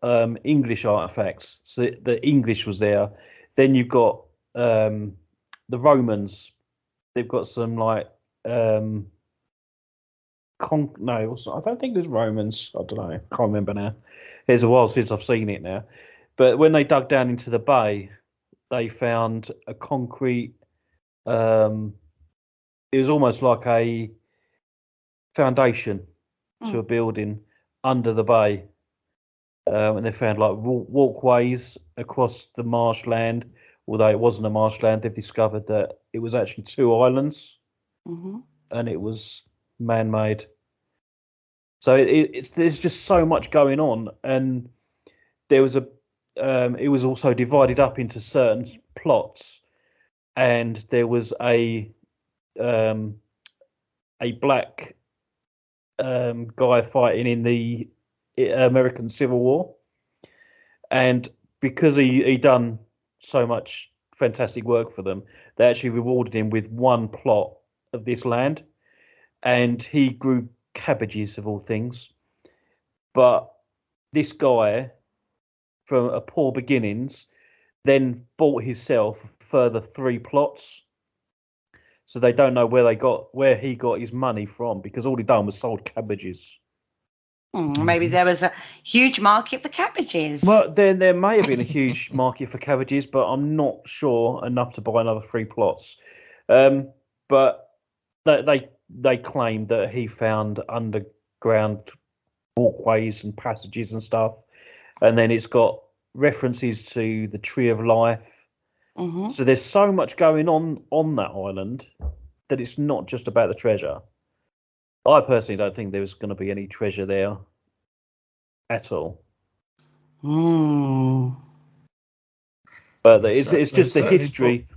English artifacts. So the English was there. Then you've got the Romans. They've got some like no, I don't think it was Romans. I don't know. Can't remember now. It's a while since I've seen it now. But when they dug down into the bay, they found a concrete. It was almost like a foundation to a building under the bay, and they found like walkways across the marshland. Although it wasn't a marshland, they've discovered that it was actually two islands, and it was man-made. So it's there's just so much going on, and there was it was also divided up into certain plots, and there was um, a black guy fighting in the American Civil War, and because he done so much fantastic work for them, they actually rewarded him with one plot of this land, and he grew cabbages of all things. But this guy, from a poor beginnings, then bought himself further three plots. So they don't know where he got his money from, because all he done was sold cabbages. Maybe there was a huge market for cabbages. Well, then there may have been a huge market for cabbages, but I'm not sure enough to buy another three plots. But they claim that he found underground walkways and passages and stuff, and then it's got references to the Tree of Life. So there's so much going on that island that it's not just about the treasure. I personally don't think there's going to be any treasure there at all. But it's just the history.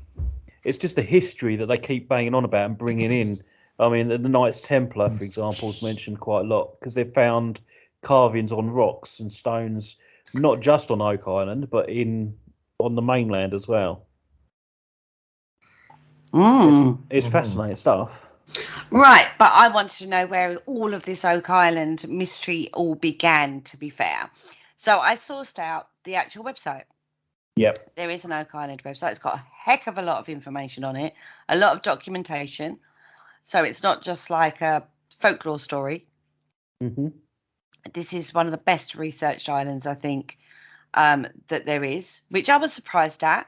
It's just the history that they keep banging on about and bringing in. I mean, the Knights Templar, for example, is mentioned quite a lot, because they've found carvings on rocks and stones, not just on Oak Island, but on the mainland as well. It's fascinating stuff. Right, but I wanted to know where all of this Oak Island mystery all began, to be fair. So I sourced out the actual website. Yep. There is an Oak Island website. It's got a heck of a lot of information on it, a lot of documentation. So it's not just like a folklore story. This is one of the best researched islands, I think, that there is, which I was surprised at.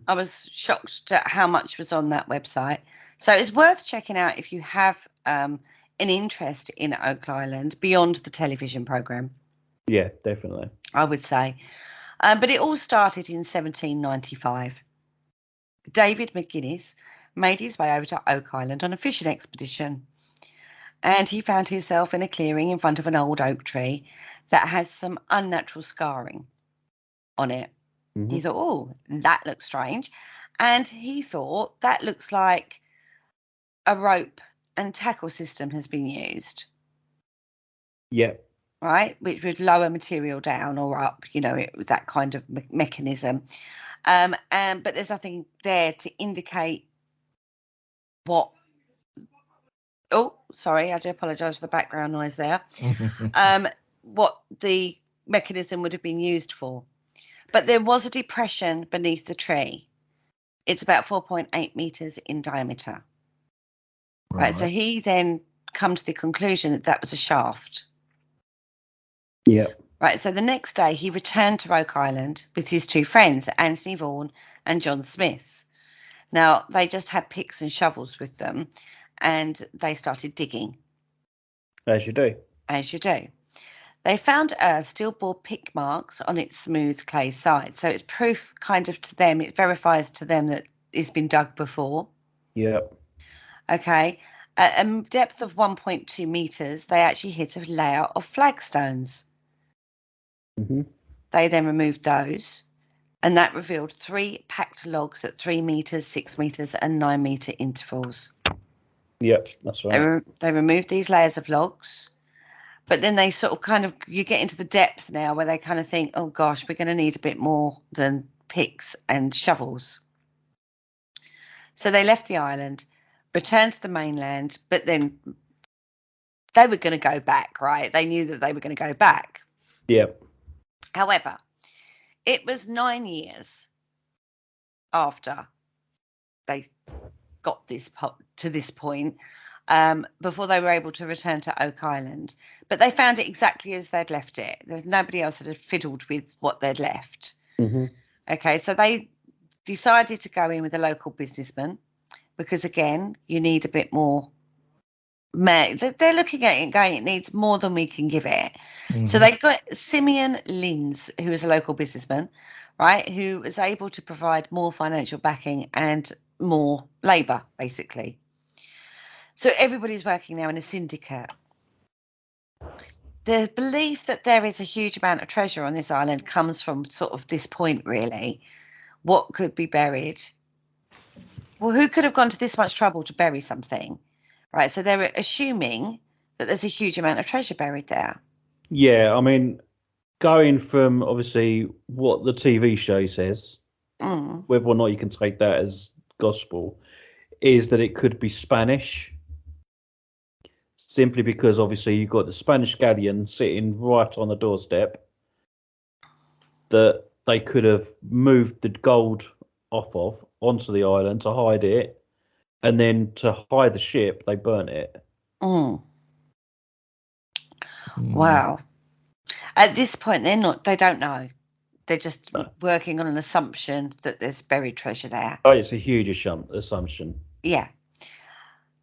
I was shocked at how much was on that website. So it's worth checking out if you have an interest in Oak Island beyond the television program. Yeah, definitely. I would say. But it all started in 1795. David McGuinness made his way over to Oak Island on a fishing expedition. And he found himself in a clearing in front of an old oak tree that has some unnatural scarring on it. He thought, oh, that looks strange. And he thought that looks like a rope and tackle system has been used. Yeah. Right, which would lower material down or up, it was that kind of mechanism. But there's nothing there to indicate what. Oh, sorry, I do apologise for the background noise there. What the mechanism would have been used for. But there was a depression beneath the tree. It's about 4.8 meters in diameter. Right, so he then come to the conclusion that that was a shaft. Yeah. Right, so the next day he returned to Oak Island with his two friends, Anthony Vaughan and John Smith. Now, they just had picks and shovels with them, and they started digging. As you do. As you do. They found earth still bore pick marks on its smooth clay side. So it's proof kind of to them, it verifies to them that it's been dug before. Yeah. Okay. At a depth of 1.2 meters, they actually hit a layer of flagstones. Mm-hmm. They then removed those, and that revealed 3 packed logs at 3 meters, 6 meters, and 9 meter intervals. Yeah, that's right. They removed these layers of logs, but then they sort of you get into the depth now where they kind of think, oh gosh, we're going to need a bit more than picks and shovels. So they left the island, returned to the mainland, but then they were going to go back, right? They knew that they were going to go back. Yeah. However, it was 9 years after they got to this point before they were able to return to Oak Island. But they found it exactly as they'd left it. There's nobody else that had fiddled with what they'd left. Mm-hmm. Okay, so they decided to go in with a local businessman because, again, you need a bit more. They're looking at it and going, it needs more than we can give it. Mm-hmm. So they got Simeon Linz, who is a local businessman, right, who was able to provide more financial backing and more labour, basically. So everybody's working now in a syndicate. The belief that there is a huge amount of treasure on this island comes from sort of this point, really. What could be buried? Well, who could have gone to this much trouble to bury something? Right, so they're assuming that there's a huge amount of treasure buried there. Yeah, I mean, going from obviously what the TV show says, whether or not you can take that as gospel, is that it could be Spanish. Simply because obviously you've got the Spanish galleon sitting right on the doorstep that they could have moved the gold off of onto the island to hide it, and then to hide the ship, they burnt it. Wow. At this point, they don't know. They're just working on an assumption that there's buried treasure there. Oh, it's a huge assumption. Yeah.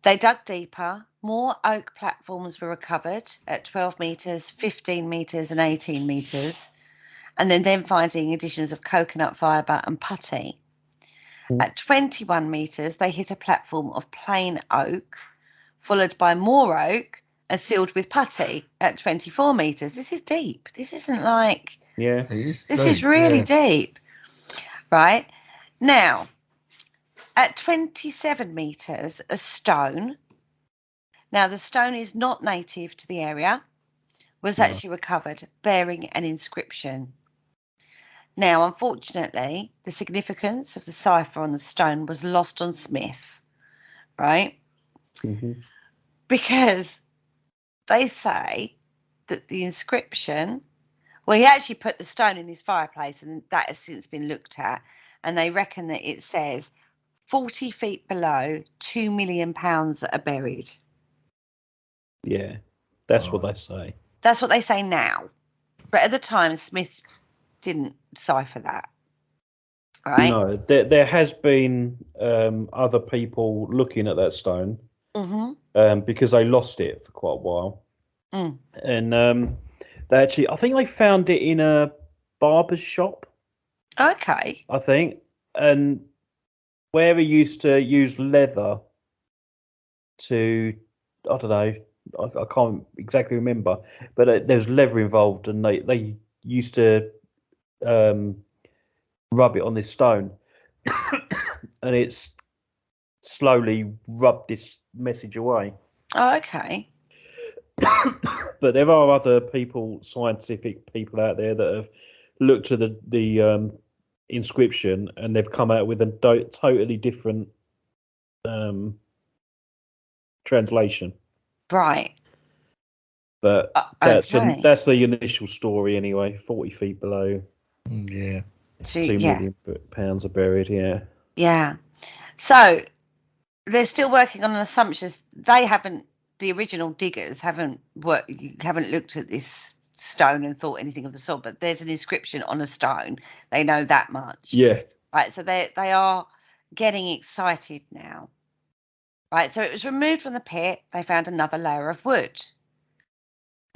They dug deeper. More oak platforms were recovered at 12 metres, 15 metres and 18 metres. And then finding additions of coconut fibre and putty. At 21 metres, they hit a platform of plain oak, followed by more oak and sealed with putty at 24 metres. This is deep. This isn't like... Yeah. This is really deep. Right? Now, at 27 metres, a stone... Now, the stone is not native to the area, was actually recovered, bearing an inscription. Now, unfortunately, the significance of the cipher on the stone was lost on Smith, right? Mm-hmm. Because they say that the inscription, well, he actually put the stone in his fireplace, and that has since been looked at, and they reckon that it says 40 feet below, £2 million are buried. Yeah, that's what they say. That's what they say now. But at the time, Smith didn't decipher that. Right? No, there has been other people looking at that stone because they lost it for quite a while. And they actually, I think they found it in a barber's shop. Okay. I think. And where he used to use leather to, I don't know, I can't exactly remember, but there was leather involved, and they used to rub it on this stone. and it's slowly rubbed this message away. Oh, okay. But there are other people, scientific people out there that have looked at the inscription, and they've come out with a totally different translation. Right. But Okay. that's the initial story anyway. 40 feet below, Yeah. So, £2 yeah. million pounds are buried. Yeah. Yeah. So they're still working on an assumption. The original diggers haven't looked at this stone and thought anything of the sort, but there's an inscription on a stone. They know that much. Yeah. Right. So they are getting excited now. Right. So it was removed from the pit. They found another layer of wood.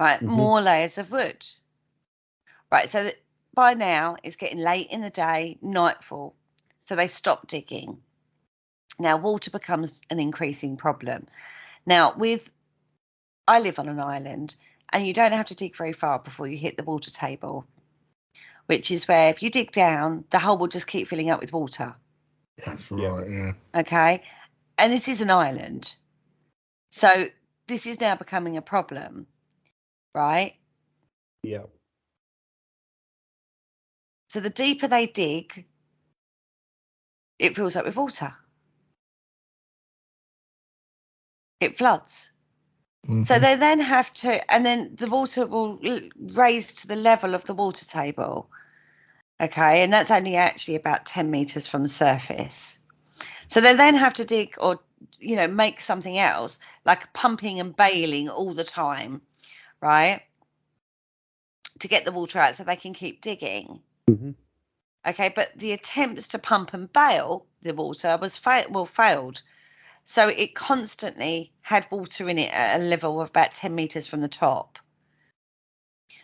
Right. Mhm. More layers of wood. Right. So by now it's getting late in the day, nightfall. So they stop digging. Now water becomes an increasing problem. Now I live on an island, and you don't have to dig very far before you hit the water table, which is where if you dig down, the hole will just keep filling up with water. That's Yeah. right. Yeah. Okay. And this is an island. So this is now becoming a problem, right? Yeah. So the deeper they dig, it fills up with water. It floods. So they then have to, and then the water will raise to the level of the water table. Okay. And that's only actually about 10 meters from the surface. So they then have to dig or, make something else, like pumping and bailing all the time, right? To get the water out so they can keep digging. Mhm. Okay. But the attempts to pump and bail the water failed. So it constantly had water in it at a level of about 10 meters from the top.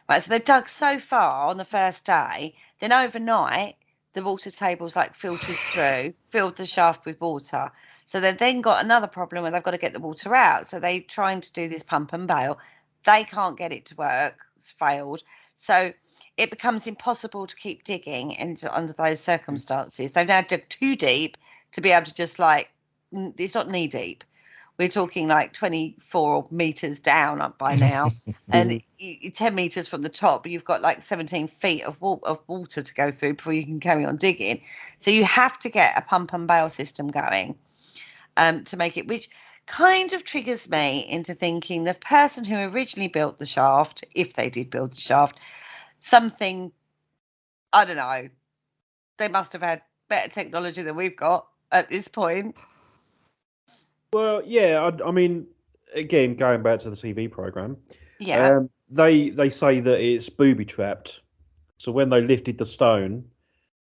Right, so they dug so far on the first day, then overnight the water tables like filtered through, filled the shaft with water. So they've then got another problem where they've got to get the water out. So they're trying to do this pump and bail. They can't get it to work. It's failed. So it becomes impossible to keep digging under those circumstances. They've now dug too deep to be able to just it's not knee deep. We're talking like 24 meters down up by now. And 10 meters from the top, you've got like 17 feet of water to go through before you can carry on digging. So you have to get a pump and bail system going to make it, which kind of triggers me into thinking the person who originally built the shaft, if they did build the shaft, something, I don't know, they must have had better technology than we've got at this point. Well, yeah. I mean, again, going back to the TV program, Yeah. they say that it's booby trapped. So when they lifted the stone,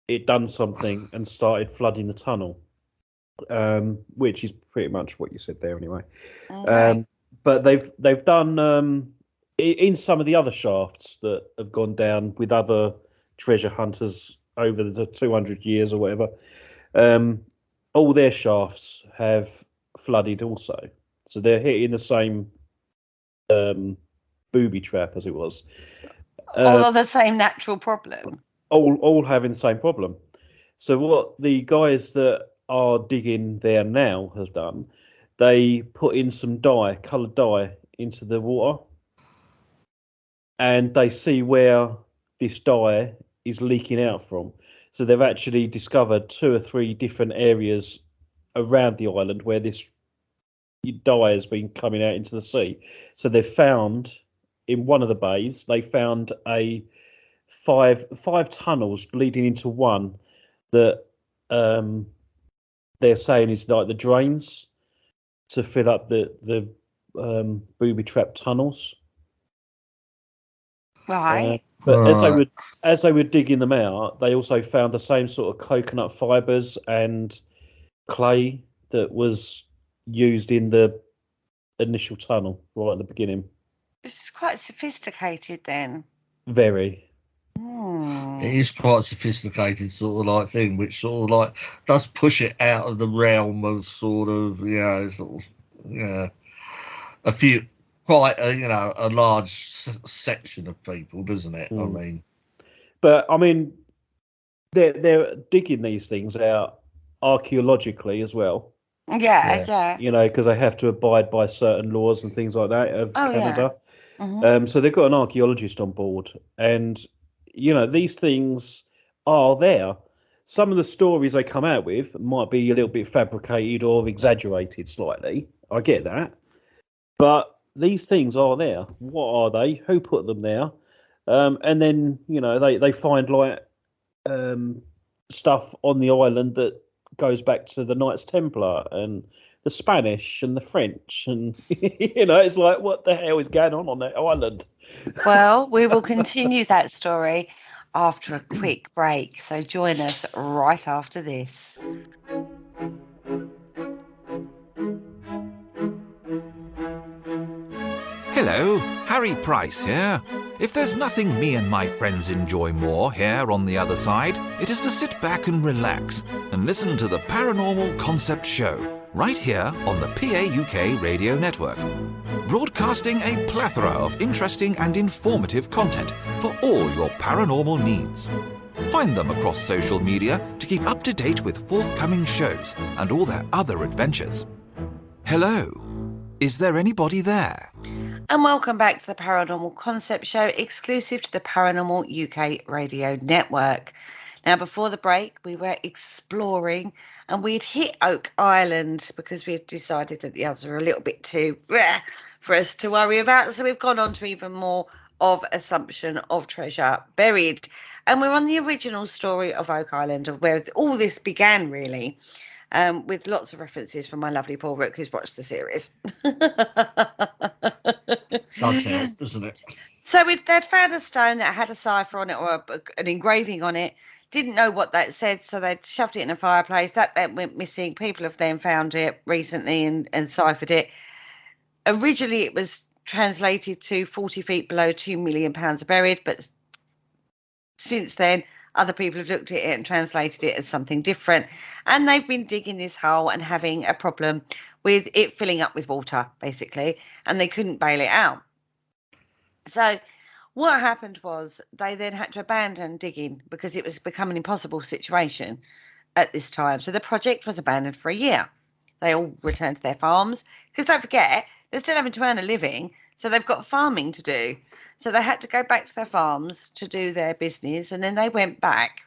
it done something and started flooding the tunnel, which is pretty much what you said there anyway. Okay. But they've done in some of the other shafts that have gone down with other treasure hunters over the 200 years or whatever. All their shafts have flooded also, so they're hitting the same booby trap as it was. All the same natural problem. All having the same problem. So what the guys that are digging there now have done, they put in some dye, coloured dye, into the water, and they see where this dye is leaking out from. So they've actually discovered 2 or 3 different areas around the island where this dye has been coming out into the sea. So they've found in one of the bays, they found a five tunnels leading into one that they're saying is like the drains to fill up the booby trap tunnels. Right. But as they were digging them out, they also found the same sort of coconut fibers and clay that was used in the initial tunnel right at the beginning. This is quite sophisticated then. Very. It is quite a sophisticated sort of like thing, which sort of like does push it out of the realm of sort of a few quite a large section of people, doesn't it? I mean, but I mean, they're digging these things out archaeologically as well. Yeah. You know, because they have to abide by certain laws and things like that of Oh, yeah. Canada. Mhm. So they've got an archaeologist on board, and you know these things are there. Some of the stories they come out with might be a little bit fabricated or exaggerated slightly. I get that, but these things are there. What are they? Who put them there? And then you know they find like um, stuff on the island that goes back to the Knights Templar and the Spanish and the French, and you know, it's like, what the hell is going on that island? Well, we will continue that story after a quick break. So join us right after this. Hello, Harry Price here. If there's nothing me and my friends enjoy more here on the other side, it is to sit back and relax and listen to the Paranormal Concept show right here on the PAUK radio network, broadcasting a plethora of interesting and informative content for all your paranormal needs. Find them across social media to keep up to date with forthcoming shows and all their other adventures. Hello, is there anybody there? And welcome back to the Paranormal Concept show, exclusive to the Paranormal UK radio network. Now, before the break, we were exploring and we'd hit Oak Island because we had decided that the others are a little bit too for us to worry about. So we've gone on to even more of assumption of treasure buried. And we're on the original story of Oak Island, of where all this began, really. With lots of references from my lovely Paul Rook, who's watched the series. Does help, doesn't it? So they'd found a stone that had a cipher on it or an engraving on it. Didn't know what that said, so they'd shoved it in a fireplace. That then went missing. People have then found it recently and ciphered it. Originally, it was translated to 40 feet below £2 million buried, but since then, other people have looked at it and translated it as something different. And they've been digging this hole and having a problem with it filling up with water, basically, and they couldn't bail it out. So what happened was they then had to abandon digging because it was becoming an impossible situation at this time. So the project was abandoned for a year. They all returned to their farms because don't forget, they're still having to earn a living. So they've got farming to do. So they had to go back to their farms to do their business. And then they went back,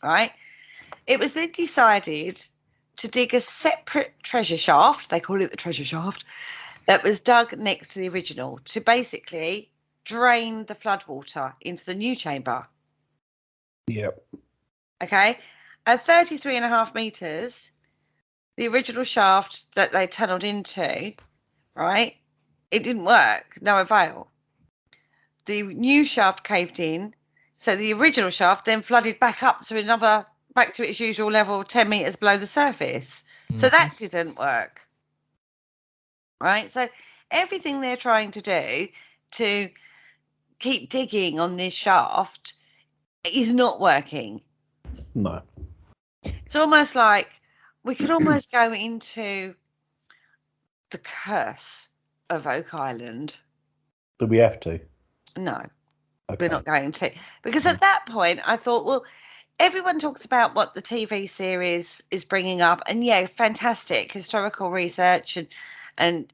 right? It was then decided to dig a separate treasure shaft. They call it the treasure shaft. That was dug next to the original to basically drain the floodwater into the new chamber. Yep. Okay. At 33.5 meters, the original shaft that they tunneled into, right, it didn't work. No avail. The new shaft caved in. So the original shaft then flooded back up to back to its usual level, 10 meters below the surface. So that didn't work. Right. So everything they're trying to do to keep digging on this shaft is not working. No. It's almost like we could almost go into the curse of Oak Island. Do we have to? No, Okay. we're not going to. Because at that point, I thought, well, everyone talks about what the TV series is bringing up. And yeah, fantastic historical research and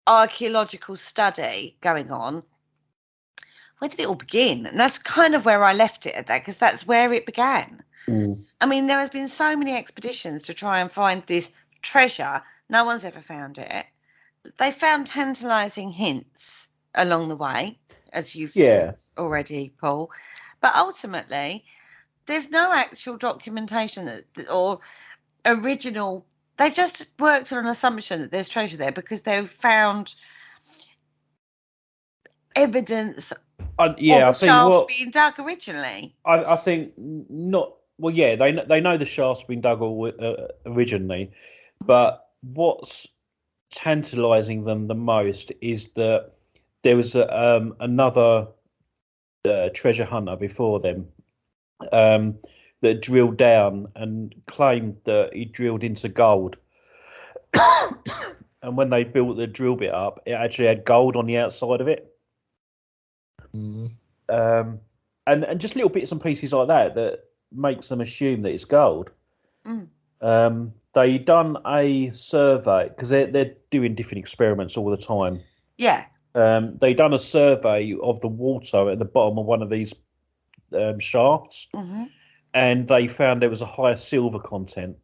archaeological study going on. Where did it all begin? And that's kind of where I left it at that, because that's where it began. I mean, there has been so many expeditions to try and find this treasure. No one's ever found it. They found tantalizing hints along the way, as you've said already, Paul. But ultimately, there's no actual documentation or original. They just worked on an assumption that there's treasure there because they've found evidence of the shaft being dug originally. I think not. Well, yeah, they know the shaft's been dug originally, but what's tantalising them the most is that there was another treasure hunter before them that drilled down and claimed that he drilled into gold. And when they built the drill bit up, it actually had gold on the outside of it. And just little bits and pieces like that makes them assume that it's gold. They done a survey because they're doing different experiments all the time. Yeah. They done a survey of the water at the bottom of one of these shafts, Hmm. and they found there was a higher silver content.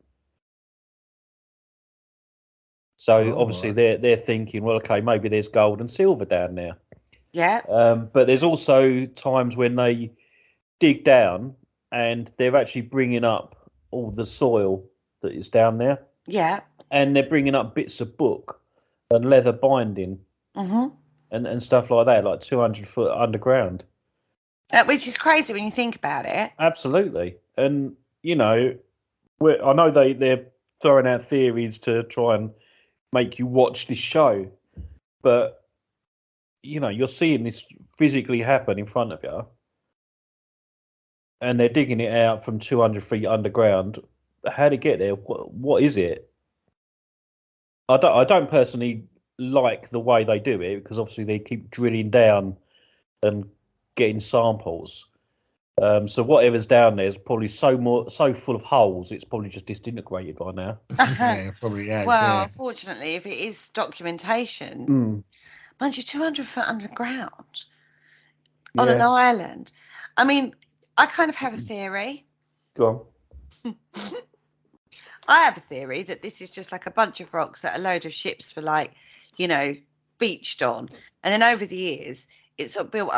So obviously right. they're thinking, well, okay, maybe there's gold and silver down there. Yeah. But there's also times when they dig down and they're actually bringing up all the soil that is down there, Yeah. and they're bringing up bits of book and leather binding Hmm. and stuff like that, like 200 foot underground. Which is crazy when you think about it. Absolutely. And, you know, I know they're throwing out theories to try and make you watch this show, but, you know, you're seeing this physically happen in front of you, and they're digging it out from 200 feet underground. How did it get there? What is it? I don't personally like the way they do it because obviously they keep drilling down and getting samples. So whatever's down there is probably so full of holes, it's probably just disintegrated by now. Yeah, probably has. Well, Yeah. unfortunately, if it is documentation, Mm, mind you, 200 foot underground on an yeah, island. I mean, I kind of have a theory. go I have a theory that this is just like a bunch of rocks that a load of ships were like, you know, beached on. And then over the years, it's sort of built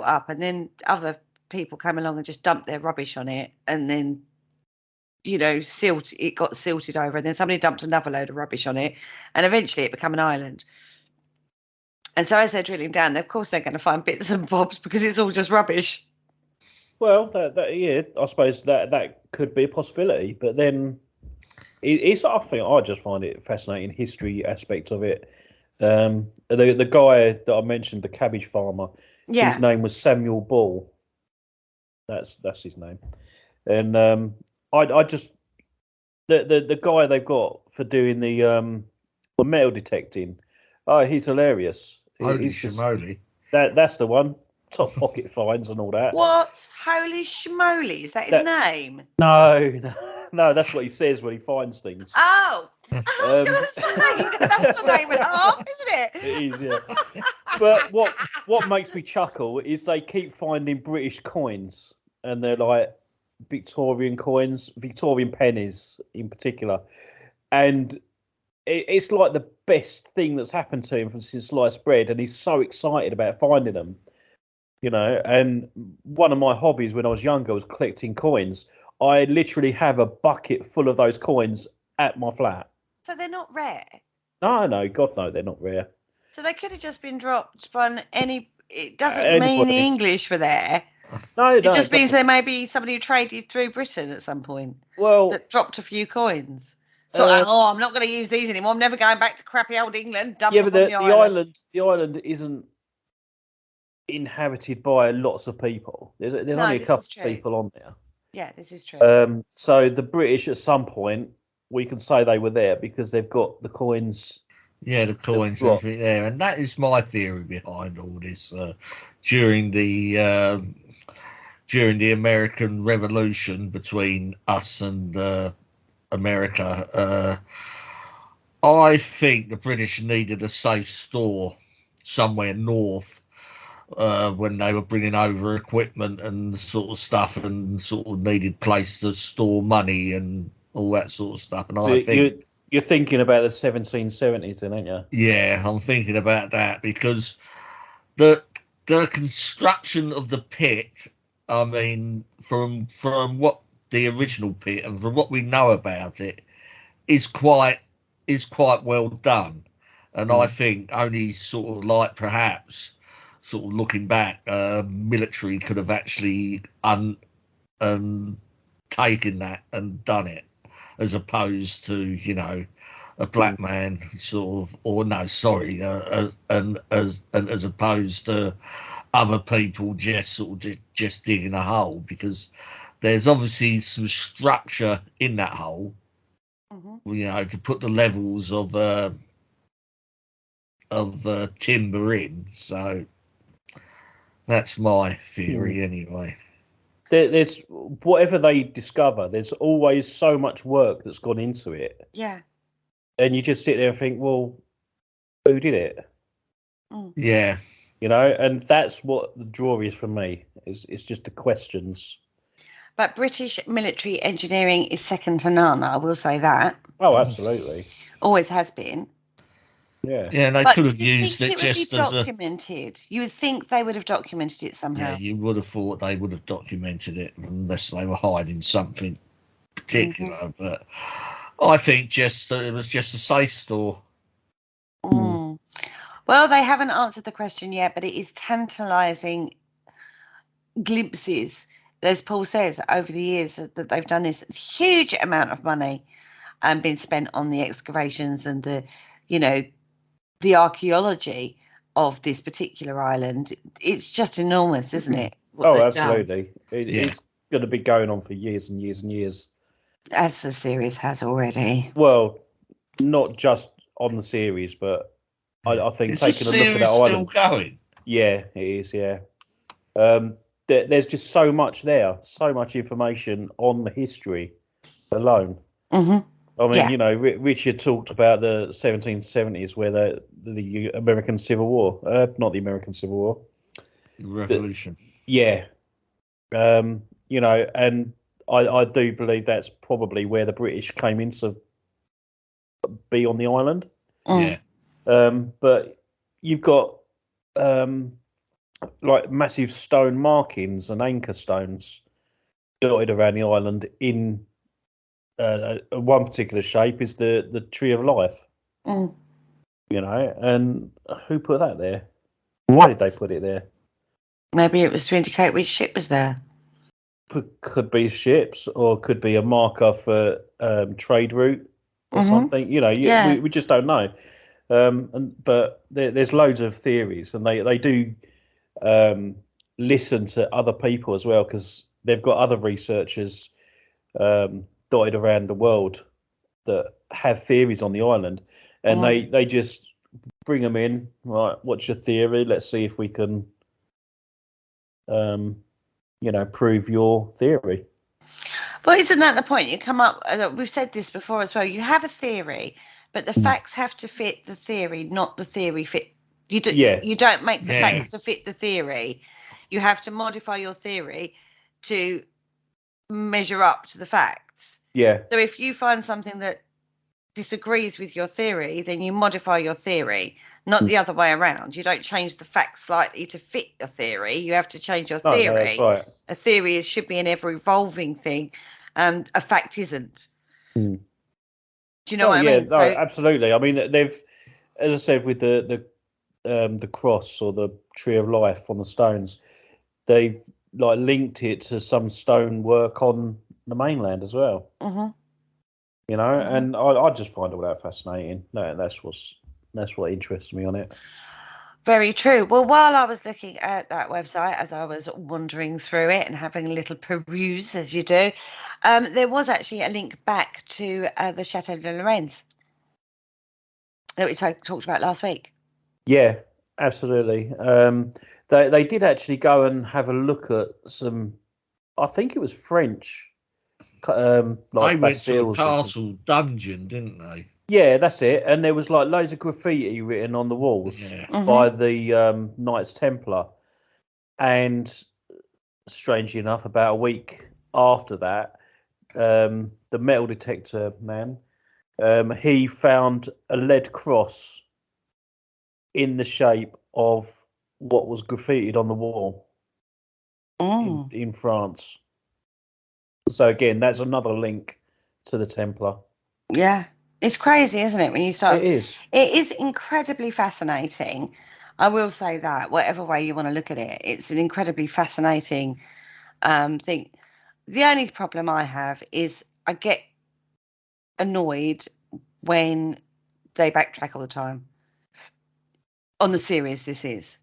up, and then other people came along and just dumped their rubbish on it, and then, you know, it got silted over, and then somebody dumped another load of rubbish on it, and eventually it became an island. And so as they're drilling down, of course they're going to find bits and bobs because it's all just rubbish. Well, yeah, I suppose that could be a possibility, but then it's I think I just find it fascinating history aspect of it. The guy that I mentioned, the cabbage farmer, his Yeah. name was Samuel Ball. That's his name, and I just the guy they've got for doing the metal detecting. Oh, he's hilarious. Holy He's just shimoly. that's the one. Top pocket finds and all that. What? Holy schmoly, is that his That name? no, that's what he says when he finds things. Oh, I was Um, going to say, that's the name and a half, isn't it it? is, yeah. But what makes me chuckle is they keep finding British coins, and they're like Victorian coins, Victorian pennies in particular, and it's like the best thing that's happened to him since sliced bread, and he's so excited about finding them. You know, and one of my hobbies when I was younger was collecting coins. I literally have a bucket full of those coins at my flat. So they're not rare. No, God, no, they're not rare. So they could have just been dropped by any. It doesn't mean the Anybody? English were there. No, It it just means doesn't. there may be somebody who traded through Britain at some point Well, that dropped a few coins. So, uh, oh, I'm not going to use these anymore. I'm never going back to crappy old England. Dump yeah, them but on the island. the island isn't inhabited by lots of people. There's No, only a this is couple of true. people on there. Yeah, this is true. So the British at some point we can say they were there because they've got the coins. Yeah, the coins and What? everything there, and that is my theory behind all this. During the during the American Revolution between us and America, I think the British needed a safe store somewhere north when they were bringing over equipment and sort of stuff, and sort of needed place to store money and all that sort of stuff. And So I think, you're thinking about the 1770s, then, aren't you? yeah, I'm thinking about that because the the construction of the pit, I mean, from what the original pit and from what we know about it, is quite well done. And I Mm. think only sort of like perhaps sort of looking back, military could have actually taken that and done it, as opposed to, you know, a Mm. black man sort of, or no, sorry, and as opposed to other people just sort of just digging a hole, because there's obviously some structure in that hole, Hmm. you know, to put the levels of timber in. So that's my Mm. theory anyway. there's whatever they discover, there's always so much work that's gone into it. Yeah. And you just sit there and think, well, who did it? Yeah. You know, and that's what the draw is for me. It's just the questions. But British military engineering is second to none. I will say that. Oh, absolutely. Always has been. Yeah. Yeah, they But could have you used think it it would be just as a. documented? You would think they would have documented it somehow. Yeah, you would have thought they would have documented it unless they were hiding something particular. But I think just that it was just a safe store. Mm. Well, they haven't answered the question yet, but it is tantalising glimpses, as Paul says, over the years that they've done this huge amount of money and been spent on the excavations and the, the archaeology of this particular island. It's just enormous, isn't it? Oh, absolutely. Yeah. It's going to be going on for years and years and years. As the series has already. Well, not just on the series, but I think Is taking the a look at that series still island. going? Yeah, it is. Yeah. There's just so much there, so much information on the history alone. Mm-hmm. I mean, Yeah. Richard talked about the 1770s, where the American Civil War, not the American Civil War, Revolution. yeah. And I do believe that's probably where the British came in to be on the island. Yeah. But you've got like massive stone markings and anchor stones dotted around the island in one particular shape is the Tree of Life. Mm. And who put that there? Why did they put it there? Maybe it was to indicate which ship was there. Could be ships, or could be a marker for trade route or something. We just don't know. But there's loads of theories, and they do listen to other people as well, because they've got other researchers dotted around the world that have theories on the island, and they just bring them in. Right, what's your theory? Let's see if we can prove your theory. Well, isn't that the point? You come up, we've said this before as well, you have a theory, but the facts have to fit the theory, not the theory fit. You don't make the facts to fit the theory. You have to modify your theory to measure up to the facts. Yeah. So if you find something that disagrees with your theory, then you modify your theory, not the other way around. You don't change the facts slightly to fit your theory. You have to change your theory. No, that's right. A theory should be an ever-evolving thing, and a fact isn't. Do you know what I mean? No, absolutely. I mean, they've, as I said, with the cross or the Tree of Life on the stones, they've like linked it to some stone work on the mainland as well. And I just find all that fascinating. No, that's what interests me on it. Very true. Well, while I was looking at that website, as I was wandering through it and having a little peruse, as you do, there was actually a link back to the Chateau de Lorraine that we talked about last week. Yeah, absolutely. They did actually go and have a look at some, I think it was French. Like they went to a Bastilles castle dungeon, didn't they? Yeah, that's it. And there was like loads of graffiti written on the walls by the Knights Templar. And strangely enough, about a week after that, the metal detector man, he found a lead cross in the shape of what was graffitied on the wall in France. So again, that's another link to the Templar. Yeah. It's crazy, isn't it? When you start, it is incredibly fascinating. I will say that, whatever way you want to look at it, it's an incredibly fascinating thing. The only problem I have is I get annoyed when they backtrack all the time on the series. This is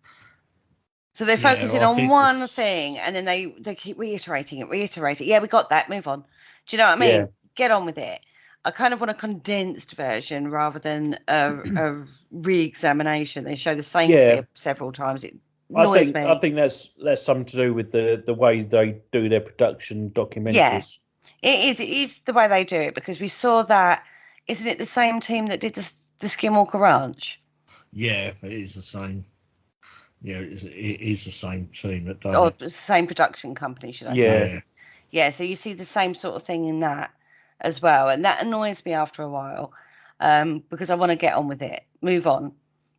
so they're focusing on one thing, and then they keep reiterating it. Yeah, we got that. Move on. Do you know what I mean? Yeah. Get on with it. I kind of want a condensed version rather than a re-examination. They show the same clip several times. It annoys me. I think that's something to do with the way they do their production documentaries. It is the way they do it, because we saw that. Isn't it the same team that did the Skinwalker Ranch? Yeah, it is the same. Yeah, it is the same team that done Or it. the same production company, should I say? Yeah. Yeah, so you see the same sort of thing in that as well, and that annoys me after a while, because I want to get on with it, move on.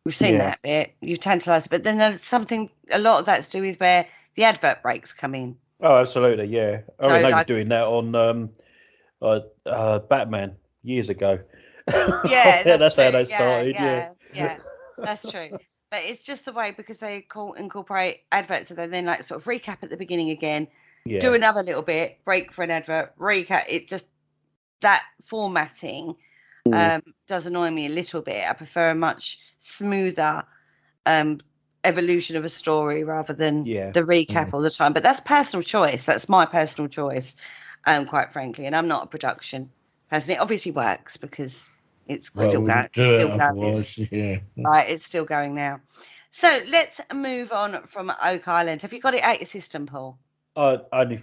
We've seen Yeah. that bit, you've tantalised, but then there's something, a lot of that's to do with where the advert breaks come in. Oh, absolutely. Yeah. I So, mean, they were like- doing that on Batman years ago. Yeah, That's how true. they started. Yeah, that's true. But it's just the way, because they incorporate adverts, so they then like sort of recap at the beginning again, Yeah. do another little bit, break for an advert, recap. It just, that formatting does annoy me a little bit. I prefer a much smoother evolution of a story rather than the recap all the time. But that's personal choice. That's my personal choice, quite frankly. And I'm not a production person. It obviously works because it's still going. It's still going. Yeah. Right, it's still going now. So let's move on from Oak Island. Have you got it out your system, Paul? Only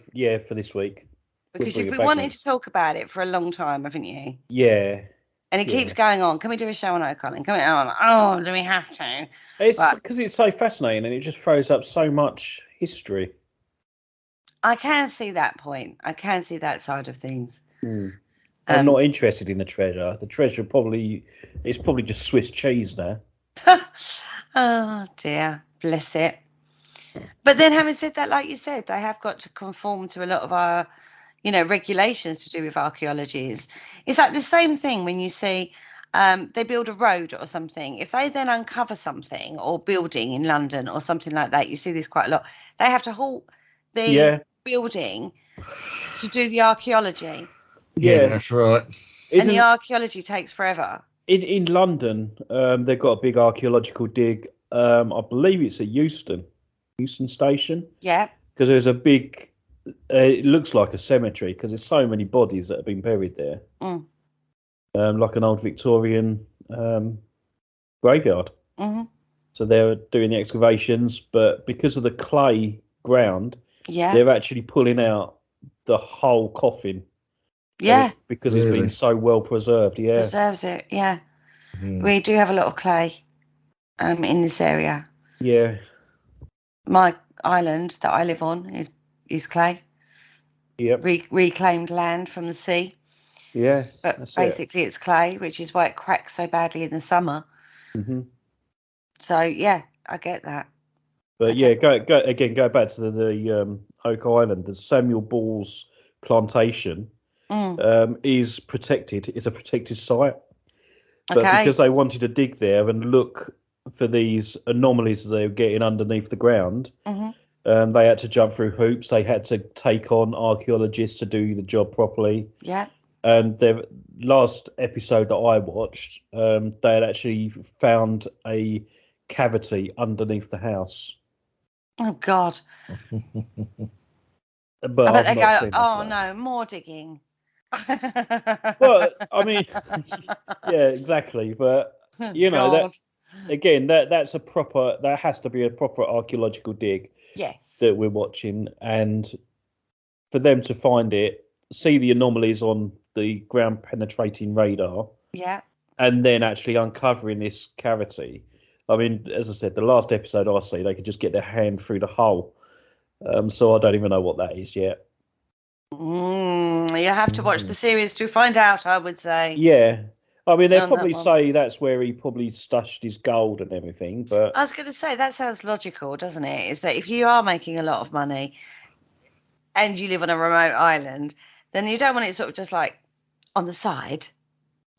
for this week. Because bring you've it been back wanting next. to talk about it for a long time, haven't you? Yeah. And it keeps going on. Can we do a show on Oak Island? Can we? Oh, do we have to? It's But because it's so fascinating and it just throws up so much history. I can see that point. I can see that side of things. I'm not interested in the treasure. The treasure it's probably just Swiss cheese now. Oh dear, bless it. But then, having said that, like you said, they have got to conform to a lot of our, regulations to do with archaeology. It's like the same thing when you see they build a road or something. If they then uncover something or building in London or something like that, you see this quite a lot. They have to halt the building to do the archaeology. Yeah, that's right. And the archaeology takes forever. In London, they've got a big archaeological dig. I believe it's at Euston Station. Yeah. Because there's a big. It looks like a cemetery because there's so many bodies that have been buried there. Like an old Victorian graveyard. So they're doing the excavations, but because of the clay ground, they're actually pulling out the whole coffin. Yeah. Because it's been so well preserved. Yeah. Preserves it. Yeah. We do have a lot of clay in this area. Yeah. My island that I live on is clay. Yep. Reclaimed land from the sea. Yeah. But basically it's clay, which is why it cracks so badly in the summer. So yeah, I get that. But go back to the Oak Island. The Samuel Ball's plantation is protected. It's a protected site. But because they wanted to dig there and look for these anomalies that they were getting underneath the ground, they had to jump through hoops. They had to take on archaeologists to do the job properly. Yeah. And the last episode that I watched, they had actually found a cavity underneath the house. Oh God. But I bet they go, seen oh no, more digging. Well, I mean, yeah, exactly. But that again, that has to be a proper archaeological dig. Yes. That we're watching, and for them to find it, see the anomalies on the ground penetrating radar. Yeah. And then actually uncovering this cavity. I mean, as I said, the last episode I see, they could just get their hand through the hole. So I don't even know what that is yet. You have to watch the series to find out, I would say. Yeah. I mean, they'll probably say that's where he probably stashed his gold and everything, but... I was going to say, that sounds logical, doesn't it? Is that if you are making a lot of money and you live on a remote island, then you don't want it sort of just like on the side.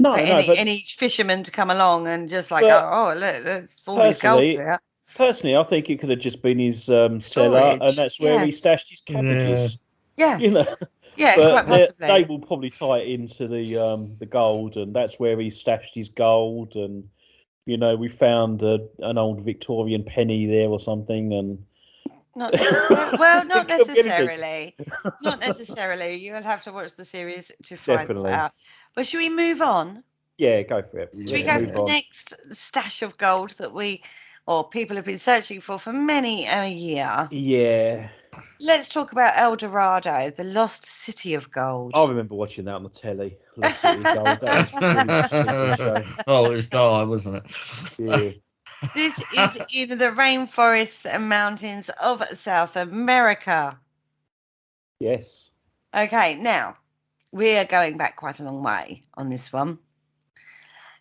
No, for any fisherman to come along and just like, oh, look, there's all his gold there. Personally, I think it could have just been his cellar, and that's where he stashed his cabbages. Yeah. Yeah, but quite possibly. They will probably tie it into the gold, and that's where he stashed his gold. And we found an old Victorian penny there or something, and not necessarily. Well, not necessarily. Not necessarily. You'll have to watch the series to find that out. But should we move on? Yeah, go for it. Should we go for the next stash of gold that we or people have been searching for many a year. Yeah. Let's talk about El Dorado, the lost city of gold. I remember watching that on the telly. Lost City of Gold. That was pretty much a good show. Oh, it was dire, wasn't it? Yeah. This is in the rainforests and mountains of South America. Yes. Okay, now we are going back quite a long way on this one.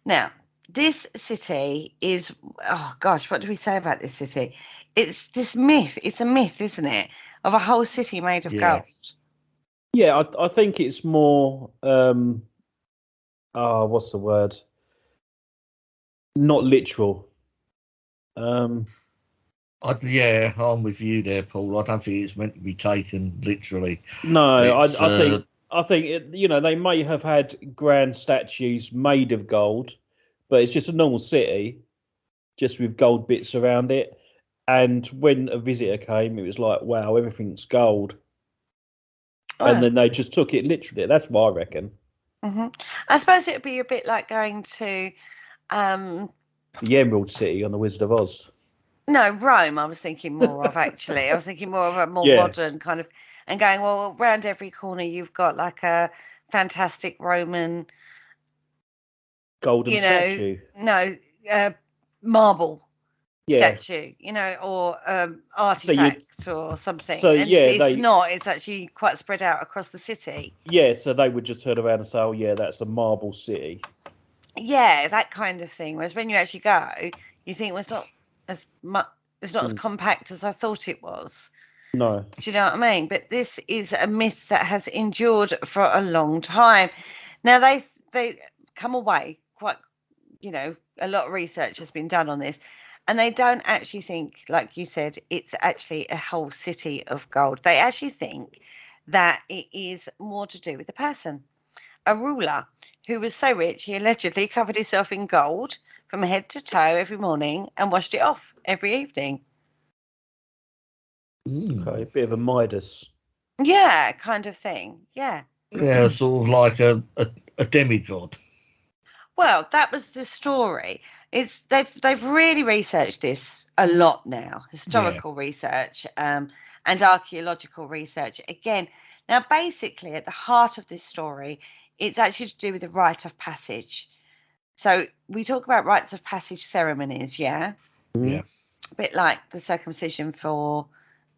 Now, this city is, oh gosh, what do we say about this city? It's this myth. It's a myth, isn't it? Of a whole city made of Yeah. gold. Yeah, I think it's more what's the word? Not literal. Yeah, I'm with you there, Paul. I don't think it's meant to be taken literally. No, It's, I think they may have had grand statues made of gold, but it's just a normal city, just with gold bits around it. And when a visitor came, it was like, wow, everything's gold. And Oh, then they just took it literally. That's what I reckon. I suppose it would be a bit like going to, The Emerald City on the Wizard of Oz. no, Rome, I was thinking more of actually. I was thinking more of a more Yeah. modern kind of, and going, well, around every corner you've got like a fantastic Roman, Golden statue. marble Yeah. statue, or So artifact or something. so And yeah, it's not, it's actually quite spread out across the city. so they would just turn around and say, oh yeah, that's a marble city. Yeah, that kind of thing. Whereas when you actually go, you think, well, it's not as much, it's not as Mm. compact as I thought it was. No. Do you know what I mean? But this is a myth that has endured for a long time. Now they come away quite, a lot of research has been done on this, and they don't actually think, like you said, it's actually a whole city of gold. They actually think that it is more to do with the person. A ruler who was so rich he allegedly covered himself in gold from head to toe every morning and washed it off every evening. Okay, a bit of a Midas. Yeah, kind of thing. Yeah. Yeah, sort of like a demigod. Well, that was the story. They've really researched this a lot now, historical research and archaeological research again. Now, basically, at the heart of this story, it's actually to do with the rite of passage. So we talk about rites of passage ceremonies, yeah, Yeah. a bit like the circumcision for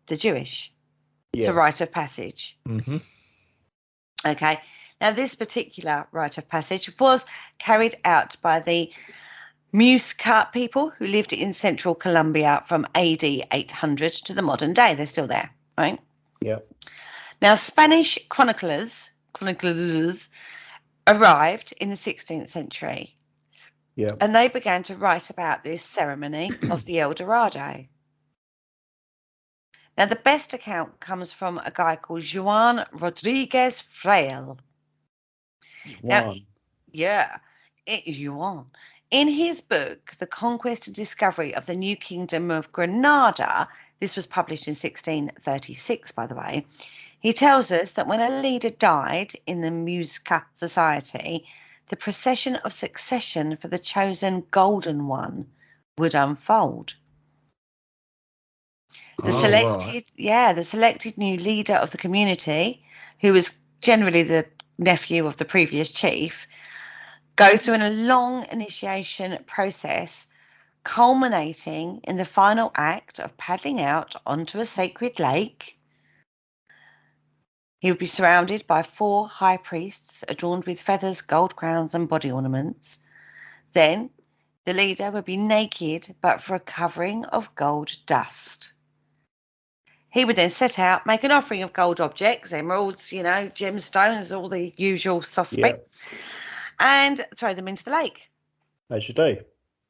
the Jewish. It's a Yeah. rite of passage. Mm-hmm. Okay. Now, this particular rite of passage was carried out by the Muisca people who lived in central Colombia from AD 800 to the modern day. They're still there, right? Yeah. Now, Spanish chroniclers arrived in the 16th century. Yeah. And they began to write about this ceremony of the El Dorado. Now, the best account comes from a guy called Juan Rodriguez Fraile. Now, One. yeah, Juan. In his book, The Conquest and Discovery of the New Kingdom of Granada, this was published in 1636, by the way, he tells us that when a leader died in the Muisca society, the procession of succession for the chosen golden one would unfold. The selected new leader of the community, who was generally the nephew of the previous chief, go through a long initiation process, culminating in the final act of paddling out onto a sacred lake. He would be surrounded by 4 high priests adorned with feathers, gold crowns, and body ornaments. Then the leader would be naked, but for a covering of gold dust. He would then set out, make an offering of gold objects, emeralds, gemstones, all the usual suspects, and throw them into the lake. As you do.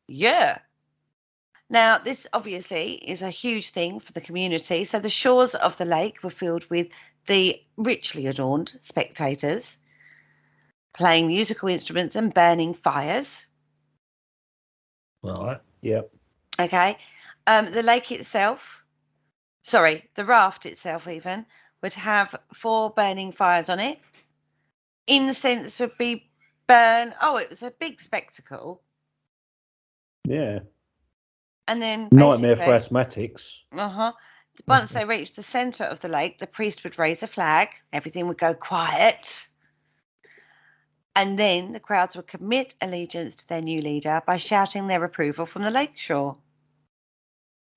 Yeah. Now, this obviously is a huge thing for the community. So the shores of the lake were filled with the richly adorned spectators, playing musical instruments and burning fires. Right. Yep. Okay. The lake itself, the raft itself even, would have 4 burning fires on it. Incense would be burned. Oh, it was a big spectacle. Yeah. And then Nightmare for basically, asthmatics. once they reached the centre of the lake, the priest would raise a flag. Everything would go quiet. And then the crowds would commit allegiance to their new leader by shouting their approval from the lakeshore.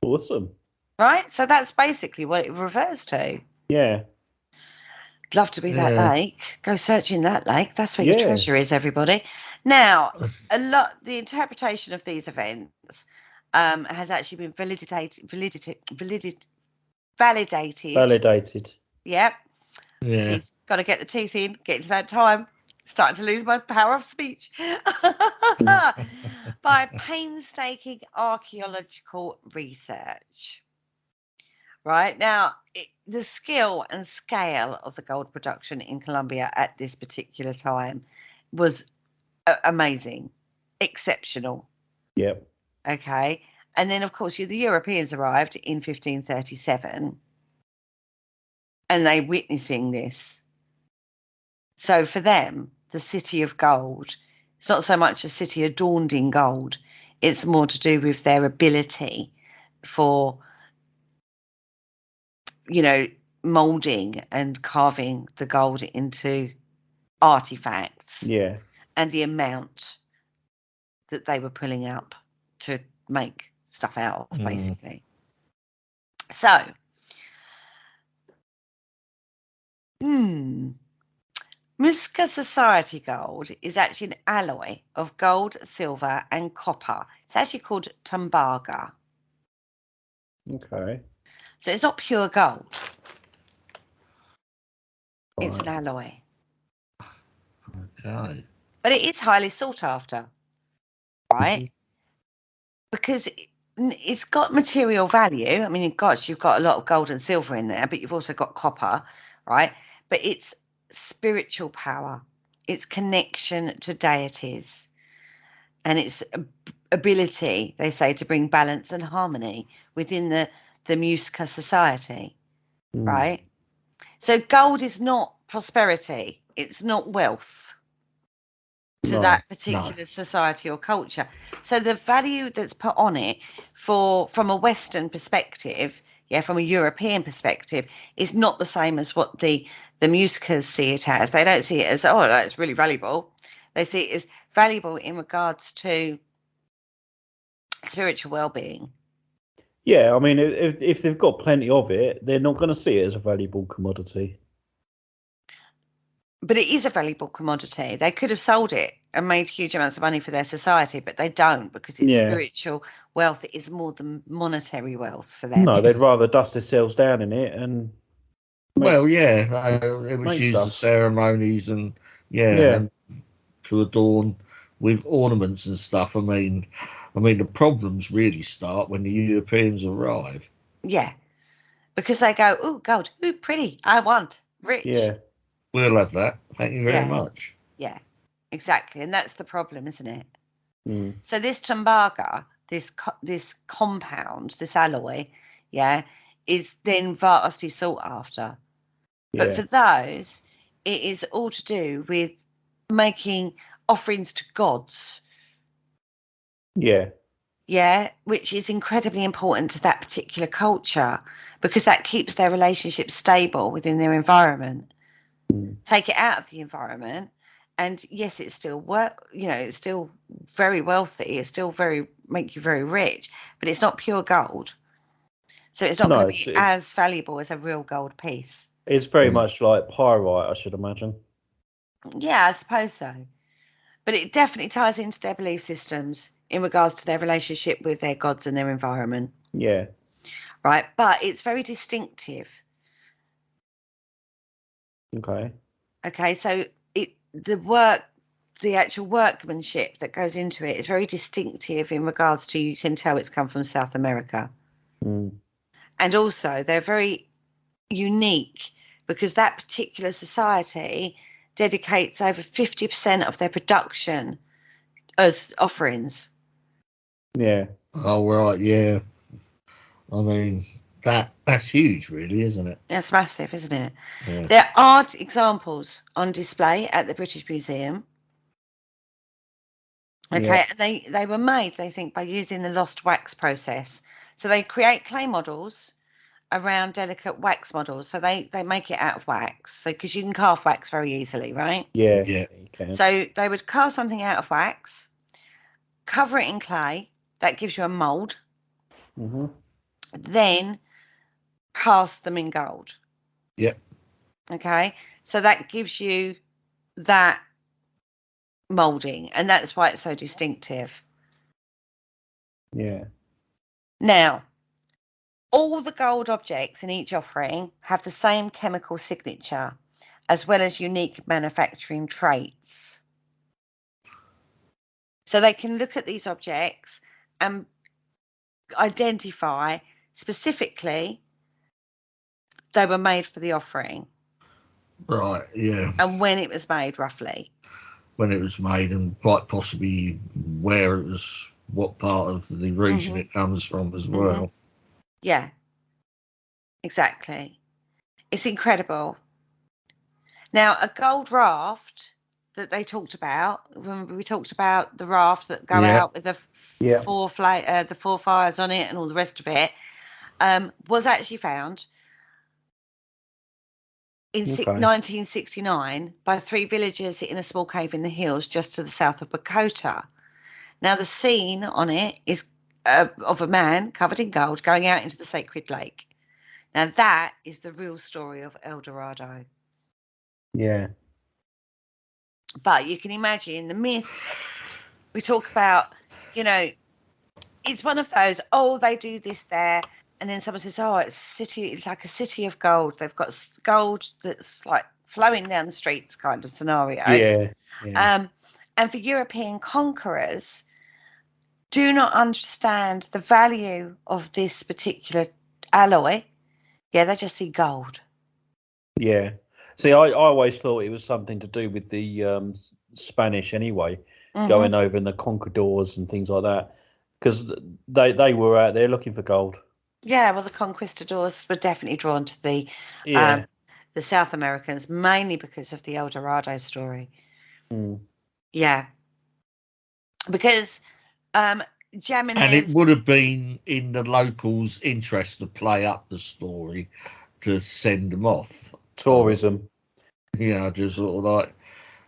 Awesome. Right? So that's basically what it refers to. Yeah. Love to be that Yeah. lake. Go search in that lake. That's where your Yeah. treasure is, everybody. Now, the interpretation of these events has actually been validated. Validated. Yep. Yeah. Got to get the teeth in. Getting to that time. Starting to lose my power of speech. By painstaking archaeological research. Right now, the skill and scale of the gold production in Colombia at this particular time was amazing, exceptional. Yep. Okay. And then, of course, the Europeans arrived in 1537 and they witnessing this. So for them, the city of gold, it's not so much a city adorned in gold, it's more to do with their ability for, molding and carving the gold into artifacts. Yeah. And the amount that they were pulling up to make stuff out of, basically. So, Muisca Society gold is actually an alloy of gold, silver, and copper. It's actually called tumbaga. Okay. So it's not pure gold. Right. It's an alloy. Okay. But it is highly sought after, right? Because it's got material value. I mean, gosh, you've got a lot of gold and silver in there, but you've also got copper, right? But it's spiritual power, its connection to deities, and its ability, they say, to bring balance and harmony within the Muisca society, right? So gold is not prosperity. It's not wealth to that particular society or culture. So the value that's put on it from a Western perspective, from a European perspective, is not the same as what the Muiscas see it as. They don't see it as, oh, that's really valuable. They see it as valuable in regards to spiritual well-being. Yeah, I mean, if they've got plenty of it, they're not going to see it as a valuable commodity. But it is a valuable commodity. They could have sold it and made huge amounts of money for their society, but they don't, because it's spiritual wealth. It is more than monetary wealth for them. No, they'd rather dust themselves down in it and it was used for ceremonies and and to adorn with ornaments and stuff. I mean, the problems really start when the Europeans arrive. Yeah, because they go, oh, gold, ooh, pretty, I want, rich. Yeah. We'll have that. Thank you very much. Yeah, exactly. And that's the problem, isn't it? Mm. So this tumbaga, this compound, this alloy, is then vastly sought after. But for those, it is all to do with making offerings to gods. Yeah. Yeah, which is incredibly important to that particular culture, because that keeps their relationship stable within their environment. Take it out of the environment, and yes, it's still it's still very wealthy, it's still make you very rich, but it's not pure gold. So it's not going to be as valuable as a real gold piece. It's very much like pyrite, I should imagine. Yeah, I suppose so. But it definitely ties into their belief systems in regards to their relationship with their gods and their environment. Yeah. Right. But it's very distinctive. Okay. Okay. So the actual workmanship that goes into it is very distinctive in regards to, you can tell it's come from South America. And also they're very unique because that particular society dedicates over 50% of their production as offerings. Yeah. Oh, right. Yeah. I mean, that's huge, really, isn't it? That's massive, isn't it? Yeah. There are examples on display at the British Museum Okay, Yeah. and they were made, they think, by using the lost wax process. So they create clay models around delicate wax models. So they make it out of wax. So because you can carve wax very easily, right? Yeah. Yeah. You can. So they would carve something out of wax, cover it in clay. That gives you a mold. Hmm. Then cast them in gold. Yeah. Okay, so that gives you that molding, and that's why it's so distinctive. Yeah. Now, all the gold objects in each offering have the same chemical signature, as well as unique manufacturing traits. So they can look at these objects and identify specifically they were made for the offering Right. Yeah. and when it was made, roughly. When it was made, and quite possibly where it was, what part of the region it comes from as well. Yeah, exactly. It's incredible. Now, a gold raft that they talked about, remember we talked about the raft that go Yeah. out with the Yeah. four fires on it and all the rest of it, was actually found in Okay. 1969 by 3 villagers in a small cave in the hills just to the south of Bogota. Now, the scene on it is of a man covered in gold going out into the sacred lake. Now, that is the real story of El Dorado. Yeah. But you can imagine the myth we talk about, you know, it's one of those, oh, they do this there. And then someone says, oh, it's like a city of gold. They've got gold that's like flowing down the streets kind of scenario. Yeah. Yeah. And for European conquerors, do not understand the value of this particular alloy. Yeah, they just see gold. Yeah. See, I always thought it was something to do with the Spanish anyway, going over in the conquistadors and things like that, because they were out there looking for gold. Yeah, well, the conquistadors were definitely drawn to the Yeah. South Americans, mainly because of the El Dorado story. Mm. Yeah, because And it Jimenez, would have been in the locals' interest to play up the story to send them off. Tourism. You know, just sort of like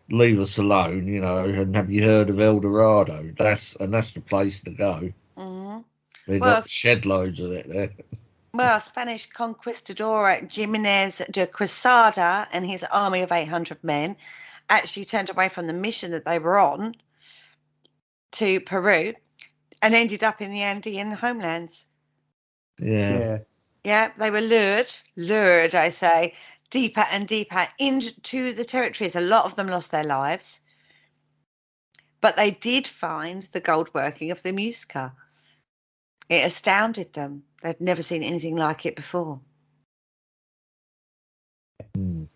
leave us alone, you know. And have you heard of El Dorado? That's the place to go. Mhm. They've Well, got shed loads of it there. well, Spanish conquistador Jimenez de Quesada and his army of 800 men actually turned away from the mission that they were on to Peru and ended up in the Andean homelands. Yeah. Yeah. Yeah, they were lured, I say, deeper and deeper into the territories. A lot of them lost their lives, but they did find the gold working of the Muisca. It astounded them. They'd never seen anything like it before. Mm.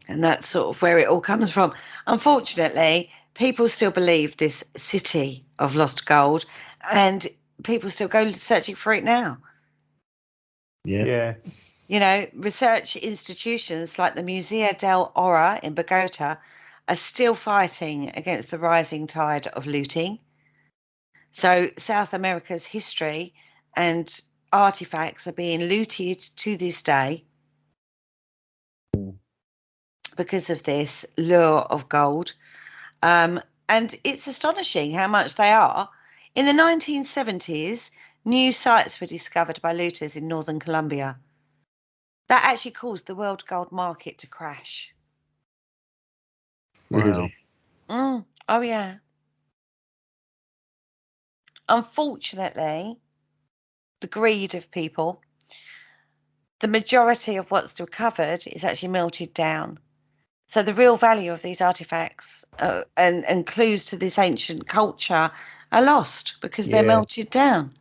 And that's sort of where it all comes from. Unfortunately, people still believe this city of lost gold, and people still go searching for it now. Yeah. Yeah. You know, research institutions like the Museo del Oro in Bogota are still fighting against the rising tide of looting. So South America's history and artifacts are being looted to this day because of this lure of gold. And it's astonishing how much they are. In the 1970s, new sites were discovered by looters in northern Colombia. That actually caused the world gold market to crash. Really. Oh, yeah. Unfortunately, the greed of people, the majority of what's recovered is actually melted down. So the real value of these artifacts and clues to this ancient culture are lost because they're Yeah. melted down.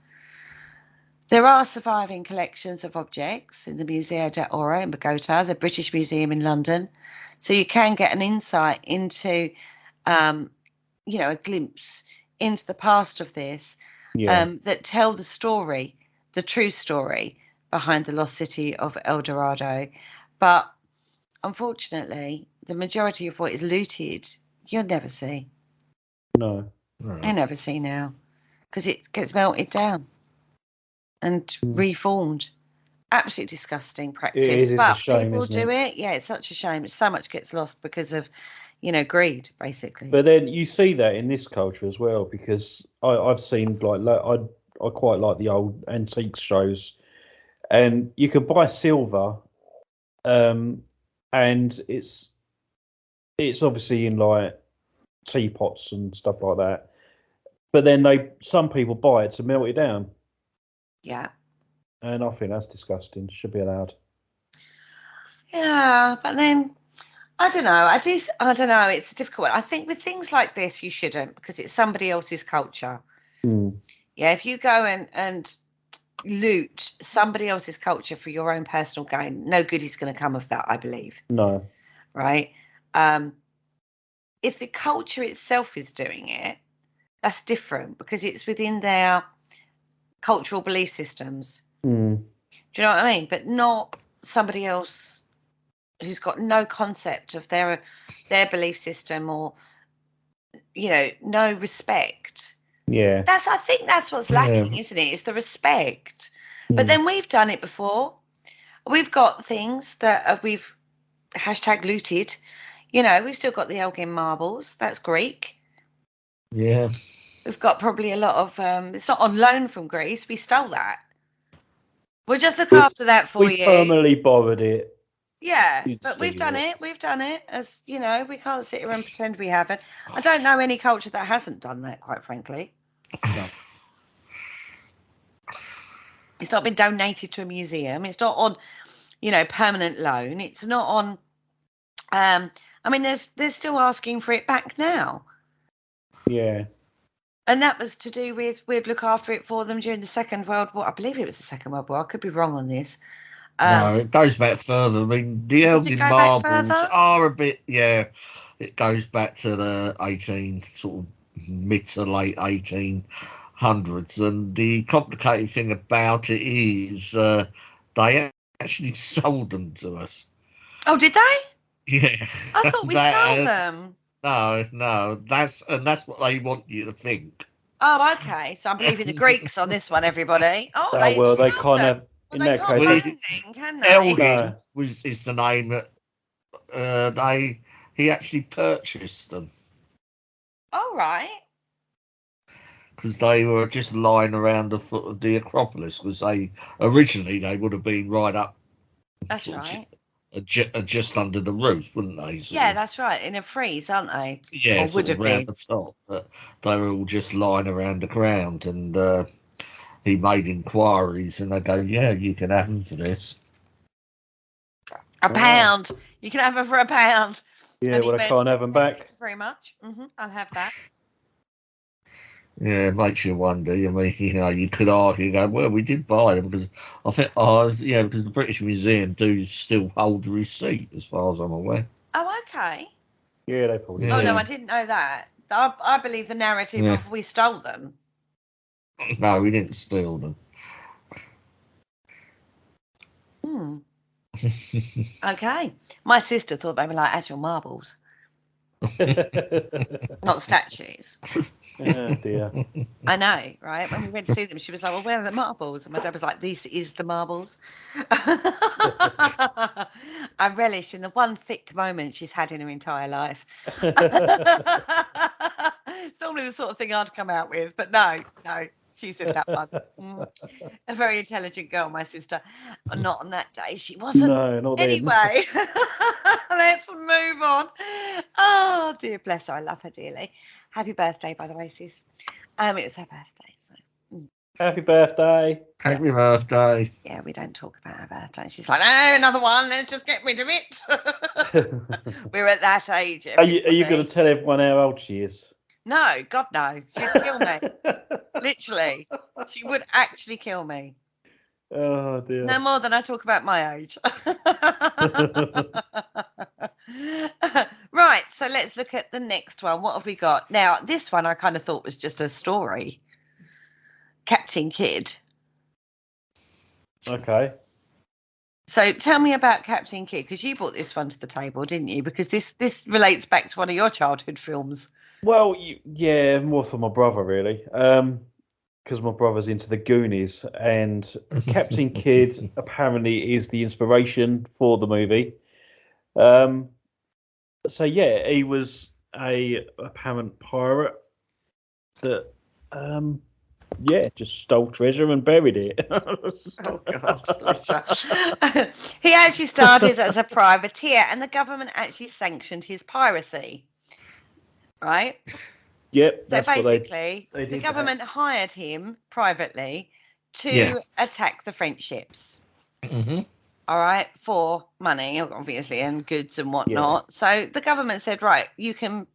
There are surviving collections of objects in the Museo del Oro in Bogota, the British Museum in London. So you can get an insight into, a glimpse into the past of this Yeah. that tell the story, the true story behind the lost city of El Dorado. But unfortunately, the majority of what is looted, you'll never see. No. I never see now because it gets melted down and reformed. Absolutely disgusting practice. It is, it's but a shame, people isn't do it? it. Yeah, it's such a shame. So much gets lost because of, greed, basically. But then you see that in this culture as well, because I've seen I quite like the old antique shows, and you can buy silver, and it's obviously in like teapots and stuff like that. But then some people buy it to melt it down, Yeah. and I think that's disgusting. Should be allowed. Yeah, but then I don't know. I don't know. It's a difficult one. I think with things like this, you shouldn't because it's somebody else's culture. Mm. Yeah, if you go and loot somebody else's culture for your own personal gain, no good is going to come of that, I believe. No. Right? If the culture itself is doing it, that's different because it's within their cultural belief systems. Mm. Do you know what I mean? But not somebody else who's got no concept of their belief system or no respect. Yeah. I think that's what's lacking, isn't it? It's the respect. But then we've done it before. We've got things that we've hashtag looted. We've still got the Elgin marbles. That's Greek. Yeah. We've got probably a lot of it's not on loan from Greece. We stole that. We'll just look after that for We you. permanently borrowed it. Yeah, You'd but we've steal done it. it. We've done it. As we can't sit here and pretend we haven't. I don't know any culture that hasn't done that, quite frankly. No. It's not been donated to a museum. It's not on, permanent loan. It's not on. I mean, they're still asking for it back now. Yeah. And that was to do with we'd look after it for them during the Second World War. I believe it was the Second World War. I could be wrong on this. No, it goes back further. I mean, the Does it Elgin go back marbles further? are a bit, yeah. It goes back to the sort of mid to late 1800s, and the complicated thing about it is they actually sold them to us. Oh, did they? Yeah, I thought we stole them. No, that's what they want you to think. Oh, okay. So I'm believing the Greeks on this one, everybody. Oh, Oh, they well, they stole can't them. have. Well, In they that can't case, do anything, can they? Elgin No. is the name that he actually purchased them. All right. Because they were just lying around the foot of the Acropolis. Because originally they would have been right up, That's right. just under the roof, wouldn't they? Yeah, that's right. In a freeze, aren't they? Yeah, Or would sort have of round been. the top. But they were all just lying around the ground, and he made inquiries, and they go, "Yeah, you can have them for this." A pound. You can have them for a pound. Yeah, And he well, I went, can't have them thank back. you very much. I'll have that. Yeah, it makes you wonder. I mean, you could argue, go, well, we did buy them because I think, because the British Museum do still hold the receipt, as far as I'm aware. Oh, okay. Yeah, they probably. Yeah. Oh, no, I didn't know that. I believe the narrative Yeah. of we stole them. No, we didn't steal them. Okay. My sister thought they were like actual marbles, not statues. Oh, dear. I know, right? When we went to see them, she was like, well, where are the marbles? And my dad was like, this is the marbles. I relish in the one thick moment she's had in her entire life. It's normally the sort of thing I'd come out with, but no, she said that one. A very intelligent girl, my sister. Not on that day, she wasn't. No, not then. Anyway, let's move on. Oh, dear, bless her. I love her dearly. Happy birthday, by the way, sis. It was her birthday, so. Happy birthday. Happy birthday. Yeah, we don't talk about her birthday. She's like, no, another one. Let's just get rid of it. We're at that age. Are you going to tell everyone how old she is? No, God, no. She'd kill me. Literally. She would actually kill me. Oh, dear. No more than I talk about my age. Right, so let's look at the next one. What have we got? Now, this one I kind of thought was just a story. Captain Kidd. Okay. So tell me about Captain Kidd, because you brought this one to the table, didn't you? Because this relates back to one of your childhood films. Well, yeah, more for my brother really, because my brother's into the Goonies, and Captain Kidd apparently is the inspiration for the movie. Um, so yeah, he was a apparent pirate that, um, yeah, just stole treasure and buried it. Oh God, bless you. He actually started as a privateer, and the government actually sanctioned his piracy. Right. Yep, So that's what they basically, they the did that. government hired him privately Yeah. to attack the French ships. Hmm. All right, for money, obviously, and goods and Yeah, whatnot. So the government said, right, you can.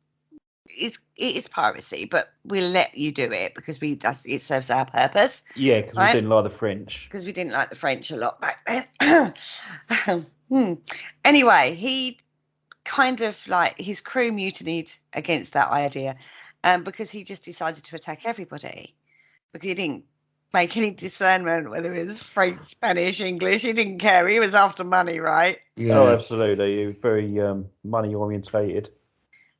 It is piracy, but we'll let you do it because it serves our purpose, yeah, because we right? didn't like the French. Because we didn't like the French a lot back then. Anyway, he kind of like his crew mutinied against that idea, because he just decided to attack everybody because he didn't make any discernment whether it was French, Spanish, English. He didn't care. He was after money, right? Oh, Yeah. absolutely. He was very money orientated.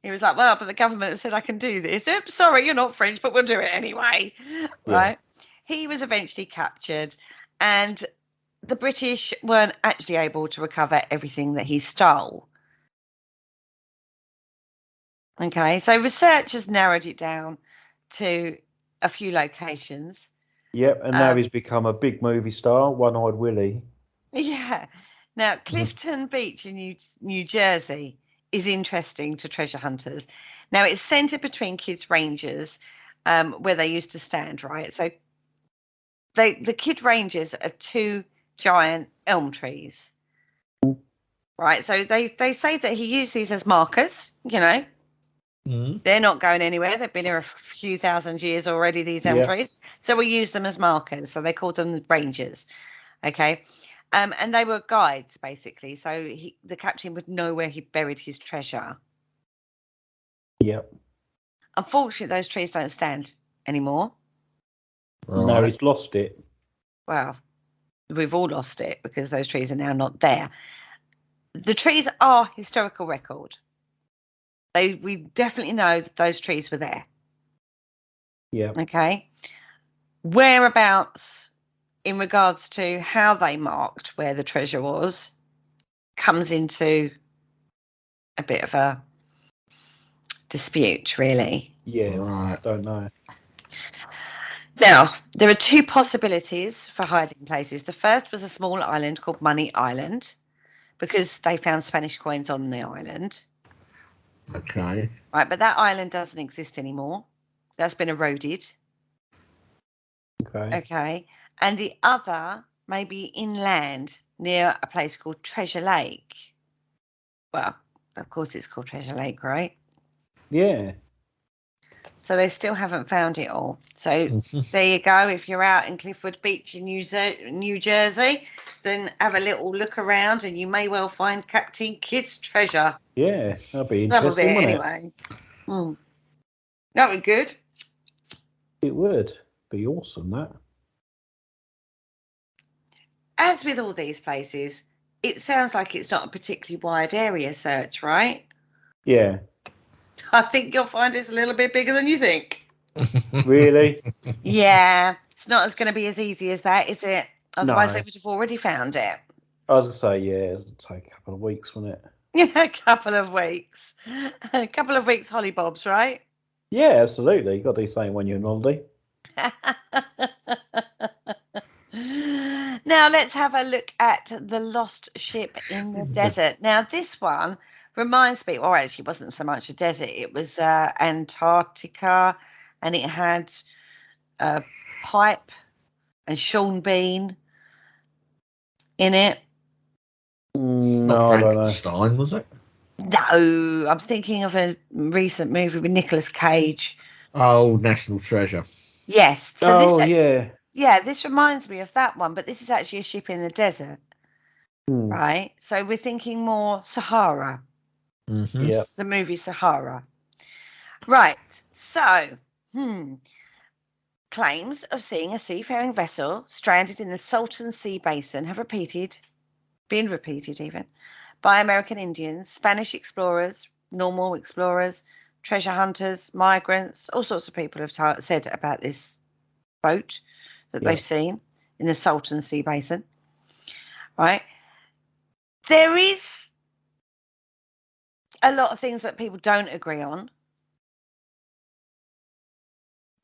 He was like, well, but the government has said I can do this. Oops, sorry, you're not French, but we'll do it anyway. Yeah, Right. He was eventually captured, and the British weren't actually able to recover everything that he stole. Okay. So researchers narrowed it down to a few locations. yep. And now Um, he's become a big movie star, One-Eyed Willie. yeah. Now, Mhm. Clifton Beach in New Jersey is interesting to treasure hunters. Now, it's centered between Kids Rangers, where they used to stand, right? So the Kid Rangers are two giant elm trees, right? So they say that he used these as markers. Mm. They're not going anywhere. They've been here a few thousand years already, these elm Yeah, trees. So we use them as markers. So they called them the Rangers. Okay. And they were guides basically. So the captain would know where he buried his treasure. yep. Unfortunately, those trees don't stand anymore. Now Right. he's lost it. Well, we've all lost it because those trees are now not there. The trees are historical record. We definitely know that those trees were there. Yeah, Okay. Whereabouts in regards to how they marked where the treasure was comes into a bit of a dispute, really. yeah. Right. Don't know. Now, there are two possibilities for hiding places. The first was a small island called Money Island because they found Spanish coins on the island. Okay. Right, but that island doesn't exist anymore. That's been eroded. Okay. Okay. And the other may be inland near a place called Treasure Lake. Well, of course it's called Treasure Lake, right? Yeah. So they still haven't found it all. So Mhm. there you go. If you're out in Cliffwood Beach in New Jersey, then have a little look around and you may well find Captain Kidd's treasure. Yeah. That'd be Some of it, interesting, wouldn't it? anyway. Mm. That would be good. It would be awesome. That. As with all these places, it sounds like it's not a particularly wide area search, right? Yeah. I think you'll find it's a little bit bigger than you think. Really? Yeah, it's not going to be as easy as that, is it? Otherwise, they No. would have already found it. I was gonna say, yeah, it'll take a couple of weeks, wouldn't it? Yeah, a couple of weeks. A couple of weeks, hollybobs, right? Yeah, absolutely. Got to do something when you're on holiday. Now, let's have a look at the lost ship in the desert. Now, this one reminds me, or actually, it wasn't so much a desert, it was Antarctica, and it had Pipe and Sean Bean in it. Not No, I don't know. Frankenstein, was it? No, I'm thinking of a recent movie with Nicolas Cage. Oh, National Treasure. Yes. So Oh, yeah. this reminds me of that one, but this is actually a ship in the desert, Hmm. right? So we're thinking more Sahara, Mm-hmm. Yep. the movie Sahara. Right. So, claims of seeing a seafaring vessel stranded in the Salton Sea Basin have been repeated even, by American Indians, Spanish explorers, normal explorers, treasure hunters, migrants, all sorts of people have said about this boat that they've seen in the Salton Sea Basin. Right? There is a lot of things that people don't agree on.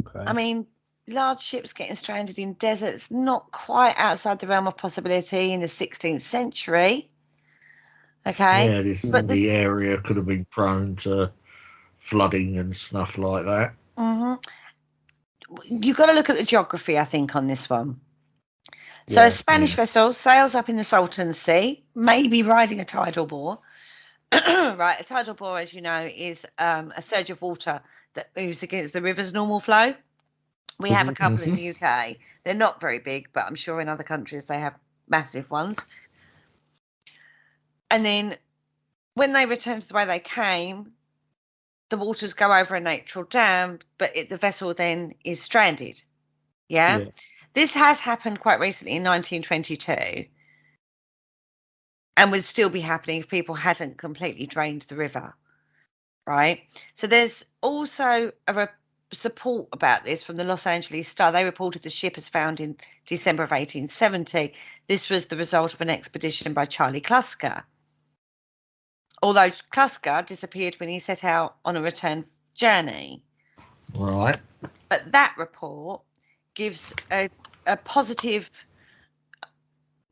Okay. I mean, large ships getting stranded in deserts, not quite outside the realm of possibility in the 16th century. Okay. Yeah, But the area could have been prone to flooding and stuff like that. You've got to look at the geography, I think, on this one. So a Spanish vessel sails up in the Salton Sea, maybe riding a tidal bore. Right, a tidal bore, as you know, is a surge of water that moves against the river's normal flow. We have a couple in the UK. They're not very big, but I'm sure in other countries they have massive ones. And then when they return to the way they came, the waters go over a natural dam, but the vessel then is stranded. Yeah? This has happened quite recently in 1922 and would still be happening if people hadn't completely drained the river. Right? So there's also a support about this from the Los Angeles Star. They reported the ship was found in December of 1870. This was the result of an expedition by Charlie Clusker. Although Clusker disappeared when he set out on a return journey. Right. But that report gives a positive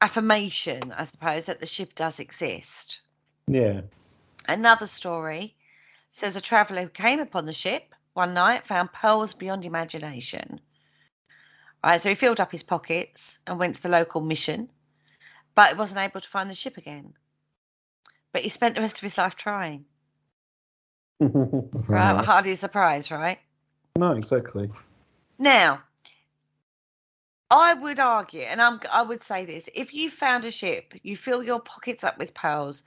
affirmation, I suppose, that the ship does exist. Yeah. Another story says a traveller who came upon the ship one night found pearls beyond imagination. Right, so he filled up his pockets and went to the local mission, but he wasn't able to find the ship again. But he spent the rest of his life trying. Right, hardly a surprise, right? No, exactly. Now, I would argue, and I would say this: if you found a ship, you fill your pockets up with pearls,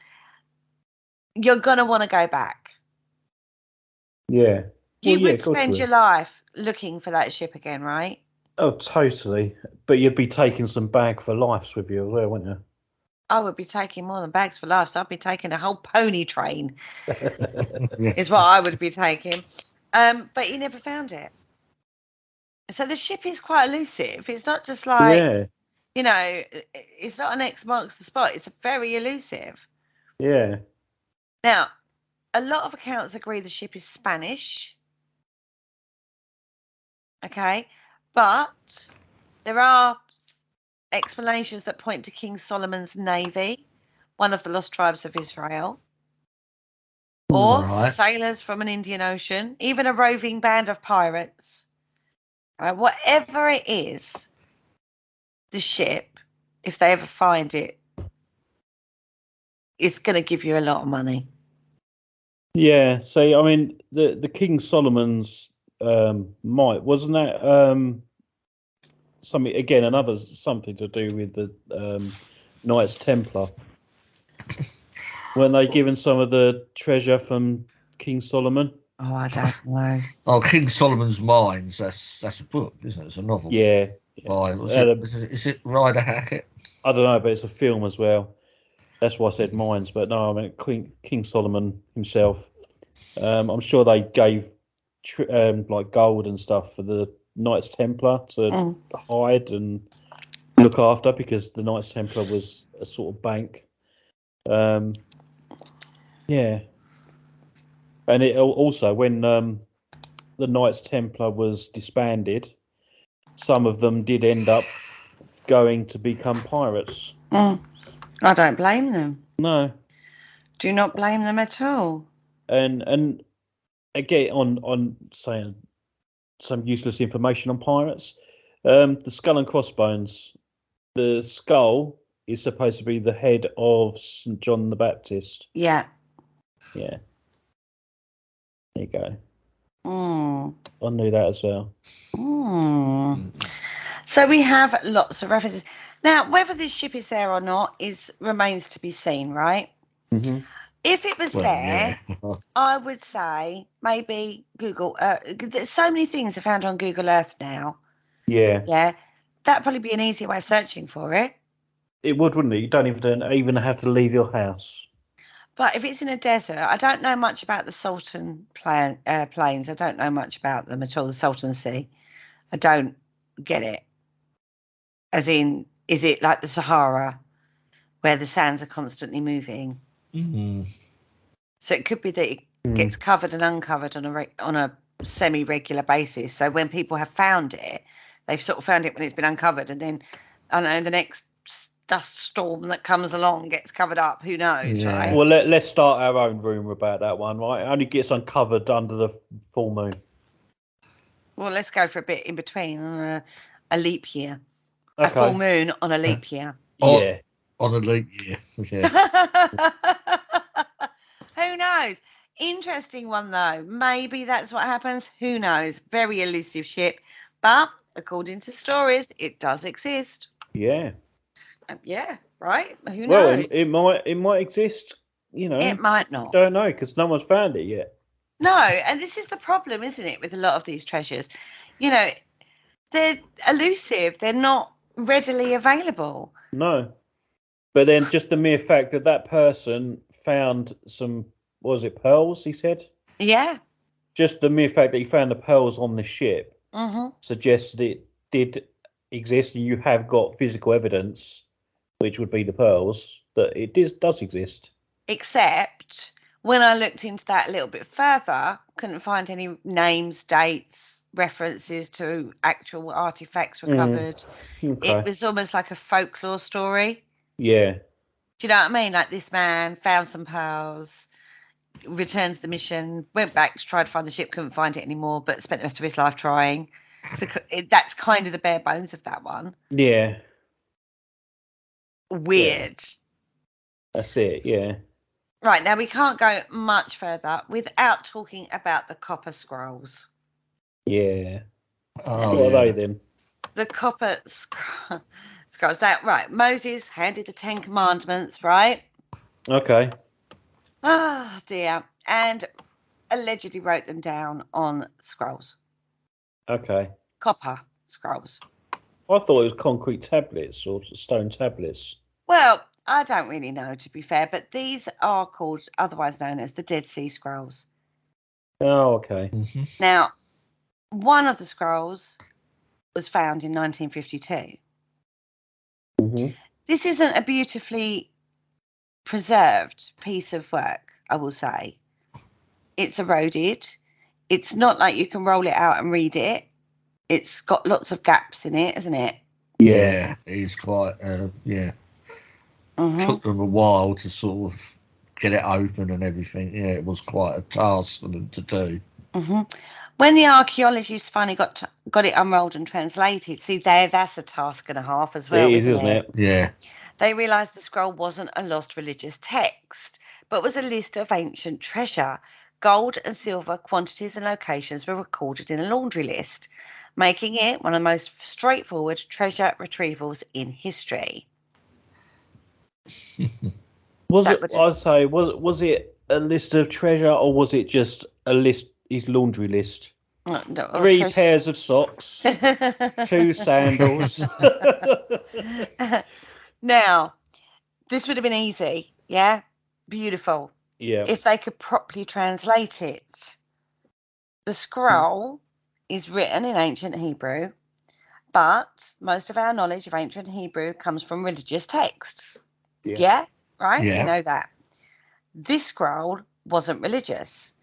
you're gonna want to go back. Yeah. You Well, would spend your life looking for that ship again, right? Oh, totally. But you'd be taking some bag for lives with you as well, wouldn't you? I would be taking more than bags for life. So I'd be taking a whole pony train, is what I would be taking. But he never found it. So the ship is quite elusive. It's not just like, you know, it's not an X marks the spot. It's very elusive. Yeah. Now, a lot of accounts agree the ship is Spanish. Okay. But there are explanations that point to King Solomon's navy, one of the lost tribes of Israel, or sailors from an Indian Ocean, even a roving band of pirates. Right, whatever it is, the ship, if they ever find it, is going to give you a lot of money. Yeah. So, I mean, the King Solomon's might, wasn't that something, again, something to do with the Knights Templar? Weren't they given some of the treasure from King Solomon? Oh, I don't know. Oh, King Solomon's Mines. That's a book, isn't it? It's a novel. Yeah. Is it Ryder Hackett? I don't know, but it's a film as well. That's why I said mines. But no, I mean King Solomon himself. I'm sure they gave like gold and stuff for the Knights Templar to hide and look after, because the Knights Templar was a sort of bank. Yeah. And it also, when the Knights Templar was disbanded, some of them did end up going to become pirates. I don't blame them. No. Do not blame them at all. And again, on saying some useless information on pirates, the skull and crossbones. The skull is supposed to be the head of St. John the Baptist. Yeah. Yeah. There you go. Mm. I knew that as well. So we have lots of references. Now, whether this ship is there or not remains to be seen, right? Mm-hmm. If it was there, I would say maybe Google. There's so many things are found on Google Earth now. Yeah. Yeah. That'd probably be an easier way of searching for it. It would, wouldn't it? You don't even have to leave your house. But if it's in a desert, I don't know much about the Salton plains. I don't know much about them at all. The Salton Sea. I don't get it. As in, is it like the Sahara, where the sands are constantly moving? Mm. So it could be that it gets covered and uncovered on a semi-regular basis. So when people have found it, they've sort of found it when it's been uncovered, and then I don't know, the next dust storm that comes along gets covered up. Who knows, Yeah. right? Well, let's start our own rumour about that one, right? It only gets uncovered under the full moon. Well, let's go for a bit in between on a leap year. Okay. A full moon on a leap year. Yeah. On a leap year. Yeah. Who knows? Interesting one, though. Maybe that's what happens. Who knows? Very elusive ship. But according to stories, it does exist. Yeah. Yeah, right? Who Well, knows? it might exist, you know. It might not. Don't know, because no one's found it yet. No, and this is the problem, isn't it, with a lot of these treasures? You know, they're elusive. They're not readily available. No. But then just the mere fact that that person found some, what was it, pearls, he said? Yeah. Just the mere fact that he found the pearls on the ship Mm-hmm. suggests that it did exist, and you have got physical evidence, which would be the pearls, that it does exist. Except when I looked into that a little bit further, couldn't find any names, dates, references to actual artifacts recovered. Okay. It was almost like a folklore story. Yeah. Do you know what I mean? Like, this man found some pearls, returned to the mission, went back to try to find the ship, couldn't find it anymore, but spent the rest of his life trying. So that's kind of the bare bones of that one. Yeah. Weird. That's it, yeah. Right, now we can't go much further without talking about the copper scrolls. Yeah. Oh, What are yeah. they then? The copper scrolls. Now, right, Moses handed the 10 Commandments, right? Okay. Ah, dear. And allegedly wrote them down on scrolls. Okay. Copper scrolls. I thought it was concrete tablets or stone tablets. Well, I don't really know, to be fair, but these are called, otherwise known as the Dead Sea Scrolls. Oh, okay. Mhm. Now, one of the scrolls was found in 1952. Mm-hmm. This isn't a beautifully preserved piece of work, I will say. It's eroded. It's not like you can roll it out and read it. It's got lots of gaps in it, isn't it? Yeah, it's quite, yeah. Mm-hmm. Took them a while to sort of get it open and everything. Yeah, it was quite a task for them to do. Mm-hmm. When the archaeologists finally got it unrolled and translated, see, that's a task and a half as well, It is, isn't it? Yeah. They realised the scroll wasn't a lost religious text, but was a list of ancient treasure. Gold and silver quantities and locations were recorded in a laundry list, making it one of the most straightforward treasure retrievals in history. Was That it? would- I'd say was it a list of treasure, or was it just a list? His laundry list. No, 3 pairs of socks, 2 sandals. Now, this would have been easy, yeah? Beautiful. Yeah. If they could properly translate it. The scroll is written in ancient Hebrew, but most of our knowledge of ancient Hebrew comes from religious texts. Yeah, right? Yeah. We know that. This scroll wasn't religious.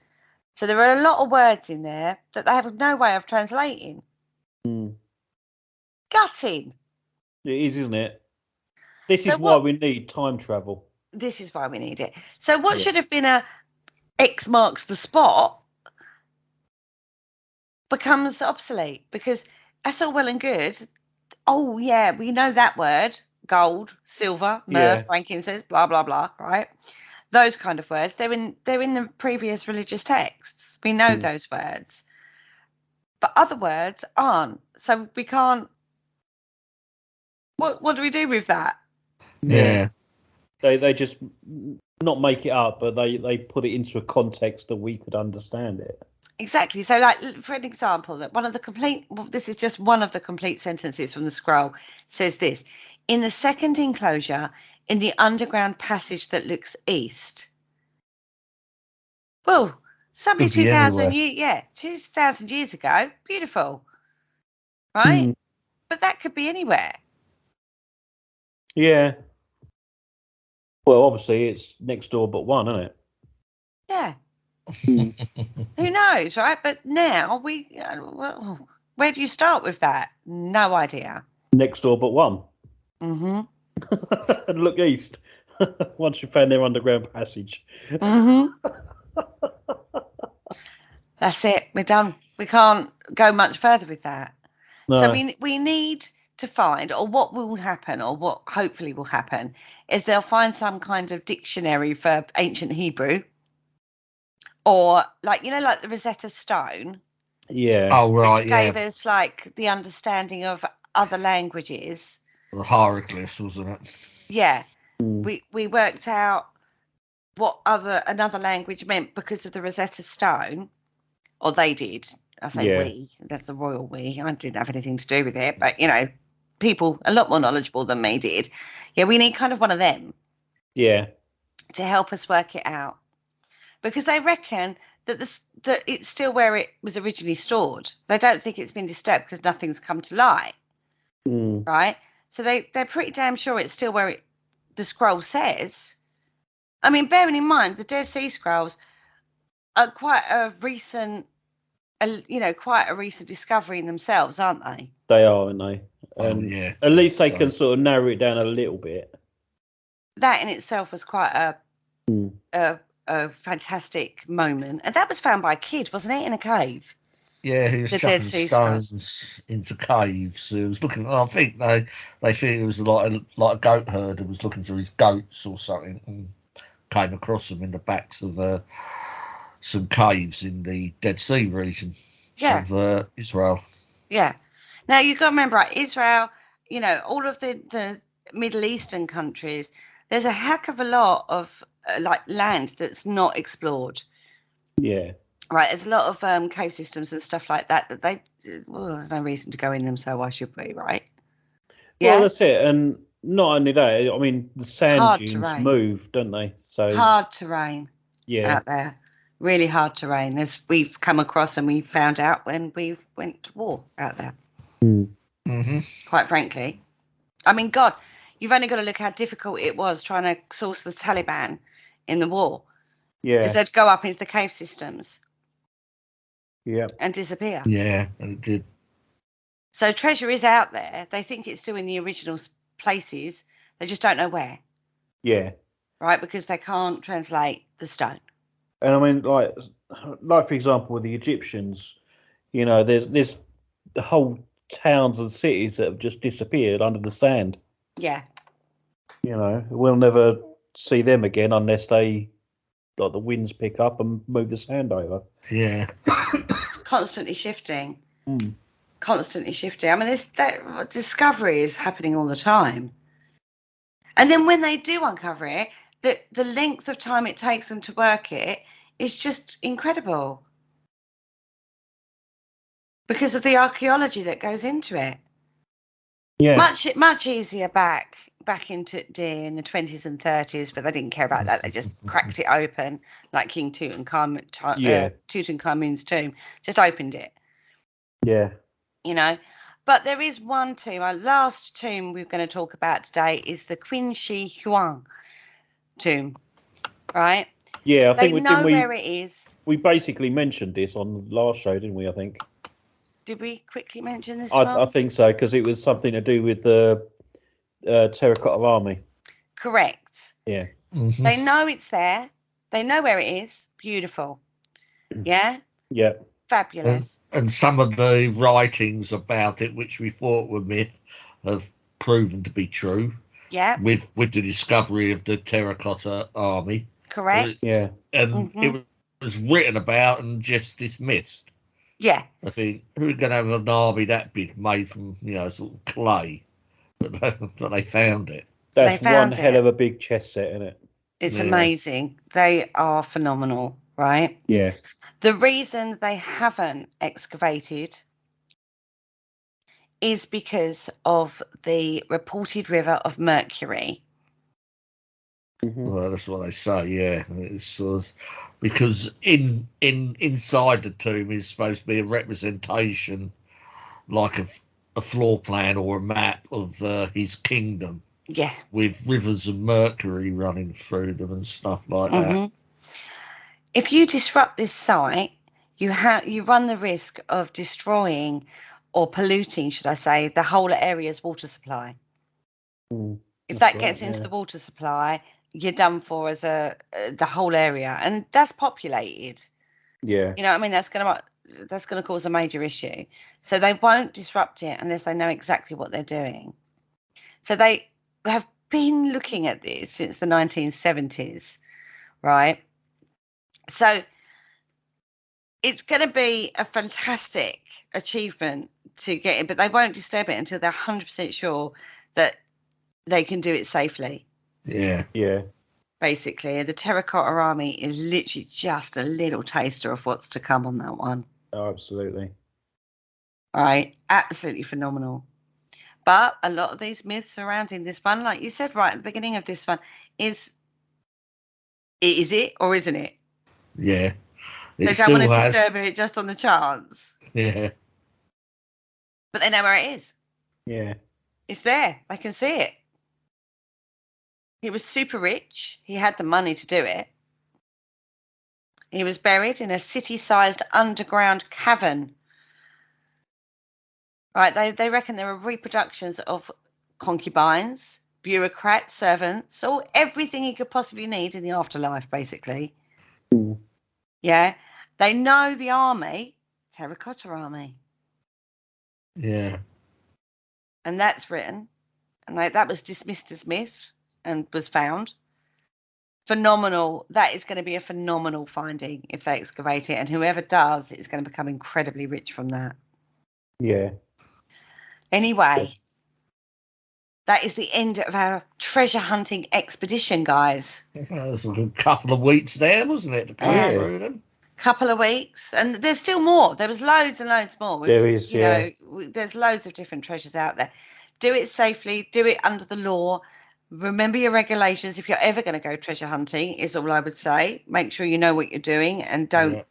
So there are a lot of words in there that they have no way of translating. Mm. Gutting. It is, isn't it? This So is why what- we need time travel. This is why we need it. So what Yeah. should have been a X marks the spot becomes obsolete, because that's all well and good. Oh, yeah, we know that word. Gold, silver, myrrh, Yeah. frankincense, blah, blah, blah, right? Those kind of words. They're in the previous religious texts. We know those words. But other words aren't. So we can't. What do we do with that? Yeah. They just not make it up, but they put it into a context that we could understand it. Exactly. So, like, for an example, that this is just one of the complete sentences from the scroll, says this: in the second enclosure, in the underground passage that looks east. Well, somebody Could be 2,000 anywhere. 2,000 years ago, beautiful, right? Hmm. But that could be anywhere. Yeah. Well, obviously it's next door but one, isn't it? Yeah. Hmm. Who knows, right? But now well, where do you start with that? No idea. Next door but one. Mm-hmm. And look east. Once you found their underground passage. Mm-hmm. That's it. We're done. We can't go much further with that. So No. we need to find, or what will happen, or what hopefully will happen, is they'll find some kind of dictionary for ancient Hebrew, or like like the Rosetta Stone, Yeah. Oh, right, which yeah. gave us like the understanding of other languages. The hieroglyphs, wasn't it? Yeah, Hmm. we worked out what another language meant because of the Rosetta Stone, or they did. I say Yeah. we. That's the royal we. I didn't have anything to do with it, but people a lot more knowledgeable than me did. Yeah, we need kind of one of them Yeah. to help us work it out, because they reckon that that it's still where it was originally stored. They don't think it's been disturbed because nothing's come to light, Hmm. right? So they're pretty damn sure it's still where the scroll says. I mean, bearing in mind the Dead Sea Scrolls are quite a recent, quite a recent discovery in themselves, aren't they? They are, aren't they? Oh, And yeah. at least they So, can sort of narrow it down a little bit. That in itself was quite Hmm. a fantastic moment, and that was found by a kid, wasn't it, in a cave? yeah, he was The Dead chucking Sea Scrolls. stones into caves. He was looking. I think they think it was like a goat herder was looking for his goats or something, and came across them in the backs of some caves in the Dead Sea region Yeah, of Israel. yeah. Now you've got to remember, right, Israel, all of the Middle Eastern countries, there's a heck of a lot of like land that's not explored. Yeah. Right, there's a lot of cave systems and stuff like that there's no reason to go in them, so why should we, right? Well, Yeah, that's it. And not only that, I mean, the sand hard dunes terrain, move, don't they? So, hard terrain yeah. out there, really hard terrain, as we've come across and we found out when we went to war out there. Mm-hmm. Quite frankly, I mean, God, you've only got to look how difficult it was trying to source the Taliban in the war, because Yeah. they'd go up into the cave systems Yeah. and disappear. Yeah, and it did. So treasure is out there. They think it's still in the original places. They just don't know where, Yeah. right? Because they can't translate the stone. And I mean, like for example, with the Egyptians, there's the whole towns and cities that have just disappeared under the sand. Yeah, We'll never see them again unless the winds pick up and move the sand over. Yeah. it's constantly shifting. Mm. Constantly shifting. I mean, that discovery is happening all the time. And then when they do uncover it, the length of time it takes them to work it is just incredible because of the archaeology that goes into it. Yeah. Much easier back into in the 20s and 30s, but they didn't care about that. They just cracked it open like King Yeah. Tutankhamun's tomb. Just opened it, Yeah. But there is one tomb. Our last tomb we're going to talk about today is the Quincy Huang tomb, right? Yeah. I They think know where it is. we basically mentioned this on the last show, didn't we? I think. Did we quickly mention this I one? think so, because it was something to do with the terracotta army. Correct. Yeah. Mm-hmm. They know it's there. They know where it is. Beautiful. Yeah? Yeah. Fabulous. And some of the writings about it, which we thought were myth, have proven to be true. Yeah. With the discovery of the terracotta army. Correct. Yeah. And it was written about and just dismissed. Yeah. I think who's going to have an army that big made from sort of clay, but they found it. That's one found hell it. of a big chess set, isn't it? It's Yeah. amazing. They are phenomenal, right? Yeah. The reason they haven't excavated is because of the reported river of mercury. Mhm. Well, that's what they say. Yeah, it's sort of, because inside the tomb is supposed to be a representation, like a floor plan or a map of his kingdom. Yeah. With rivers of mercury running through them and stuff like that. If you disrupt this site, you run the risk of destroying or polluting, should I say, the whole area's water supply. If that gets into the water supply, you're done for as the whole area, and that's populated. Yeah. You know what I mean? That's gonna cause a major issue. So they won't disrupt it unless they know exactly what they're doing. So they have been looking at this since the 1970s, right? So it's going to be a fantastic achievement to get it, but they won't disturb it until they're 100% sure that they can do it safely. Yeah. Yeah. Basically, the Terracotta Army is literally just a little taster of what's to come on that one. Oh, absolutely. All right. Absolutely phenomenal. But a lot of these myths surrounding this one, like you said right at the beginning of this one, is it or isn't it? Yeah. They don't want to disturb it just on the chance. Yeah. But they know where it is. Yeah. It's there. They can see it. He was super rich. He had the money to do it. He was buried in a city-sized underground cavern. Right, they reckon there are reproductions of concubines, bureaucrats, servants, or everything he could possibly need in the afterlife, basically. Yeah. They know the army, Terracotta Army. Yeah. And that's written. And that was dismissed as myth and was found. Phenomenal. That is going to be a phenomenal finding if they excavate it. And whoever does is going to become incredibly rich from that. Yeah. Anyway, that is the end of our treasure hunting expedition, guys. There was a couple of weeks there, wasn't it? To go through them. Couple of weeks, and there's still more. There was loads and loads more. There is, you know, there's loads of different treasures out there. Do it safely. Do it under the law. Remember your regulations. If you're ever going to go treasure hunting, is all I would say. Make sure you know what you're doing and don't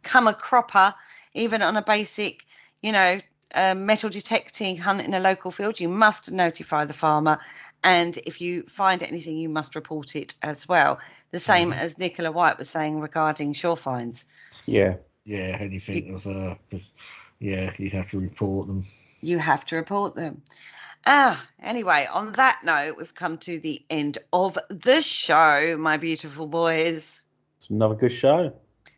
come a cropper, even on a basic, metal detecting hunt in a local field. You must notify the farmer. And if you find anything, you must report it as well. The same as Nicola White was saying regarding shore finds. Yeah. Yeah, anything you have to report them. You have to report them. Anyway, on that note, we've come to the end of the show, my beautiful boys. It's another good show.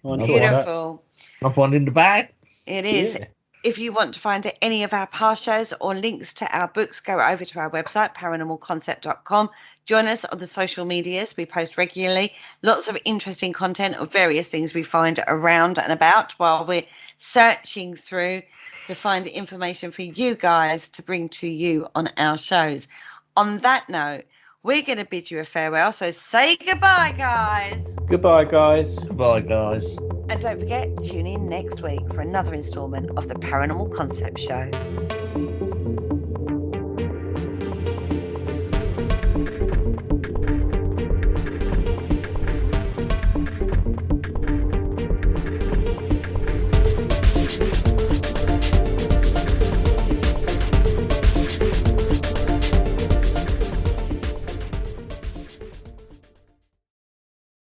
Beautiful. Not one in the bag. It is. Yeah. If you want to find any of our past shows or links to our books, go over to our website, paranormalconcept.com. Join us on the social medias. We post regularly. Lots of interesting content of various things we find around and about while we're searching through to find information for you guys to bring to you on our shows. On that note, we're going to bid you a farewell. So say goodbye, guys. Goodbye, guys. Goodbye, guys. And don't forget, tune in next week for another installment of the Paranormal Concept Show.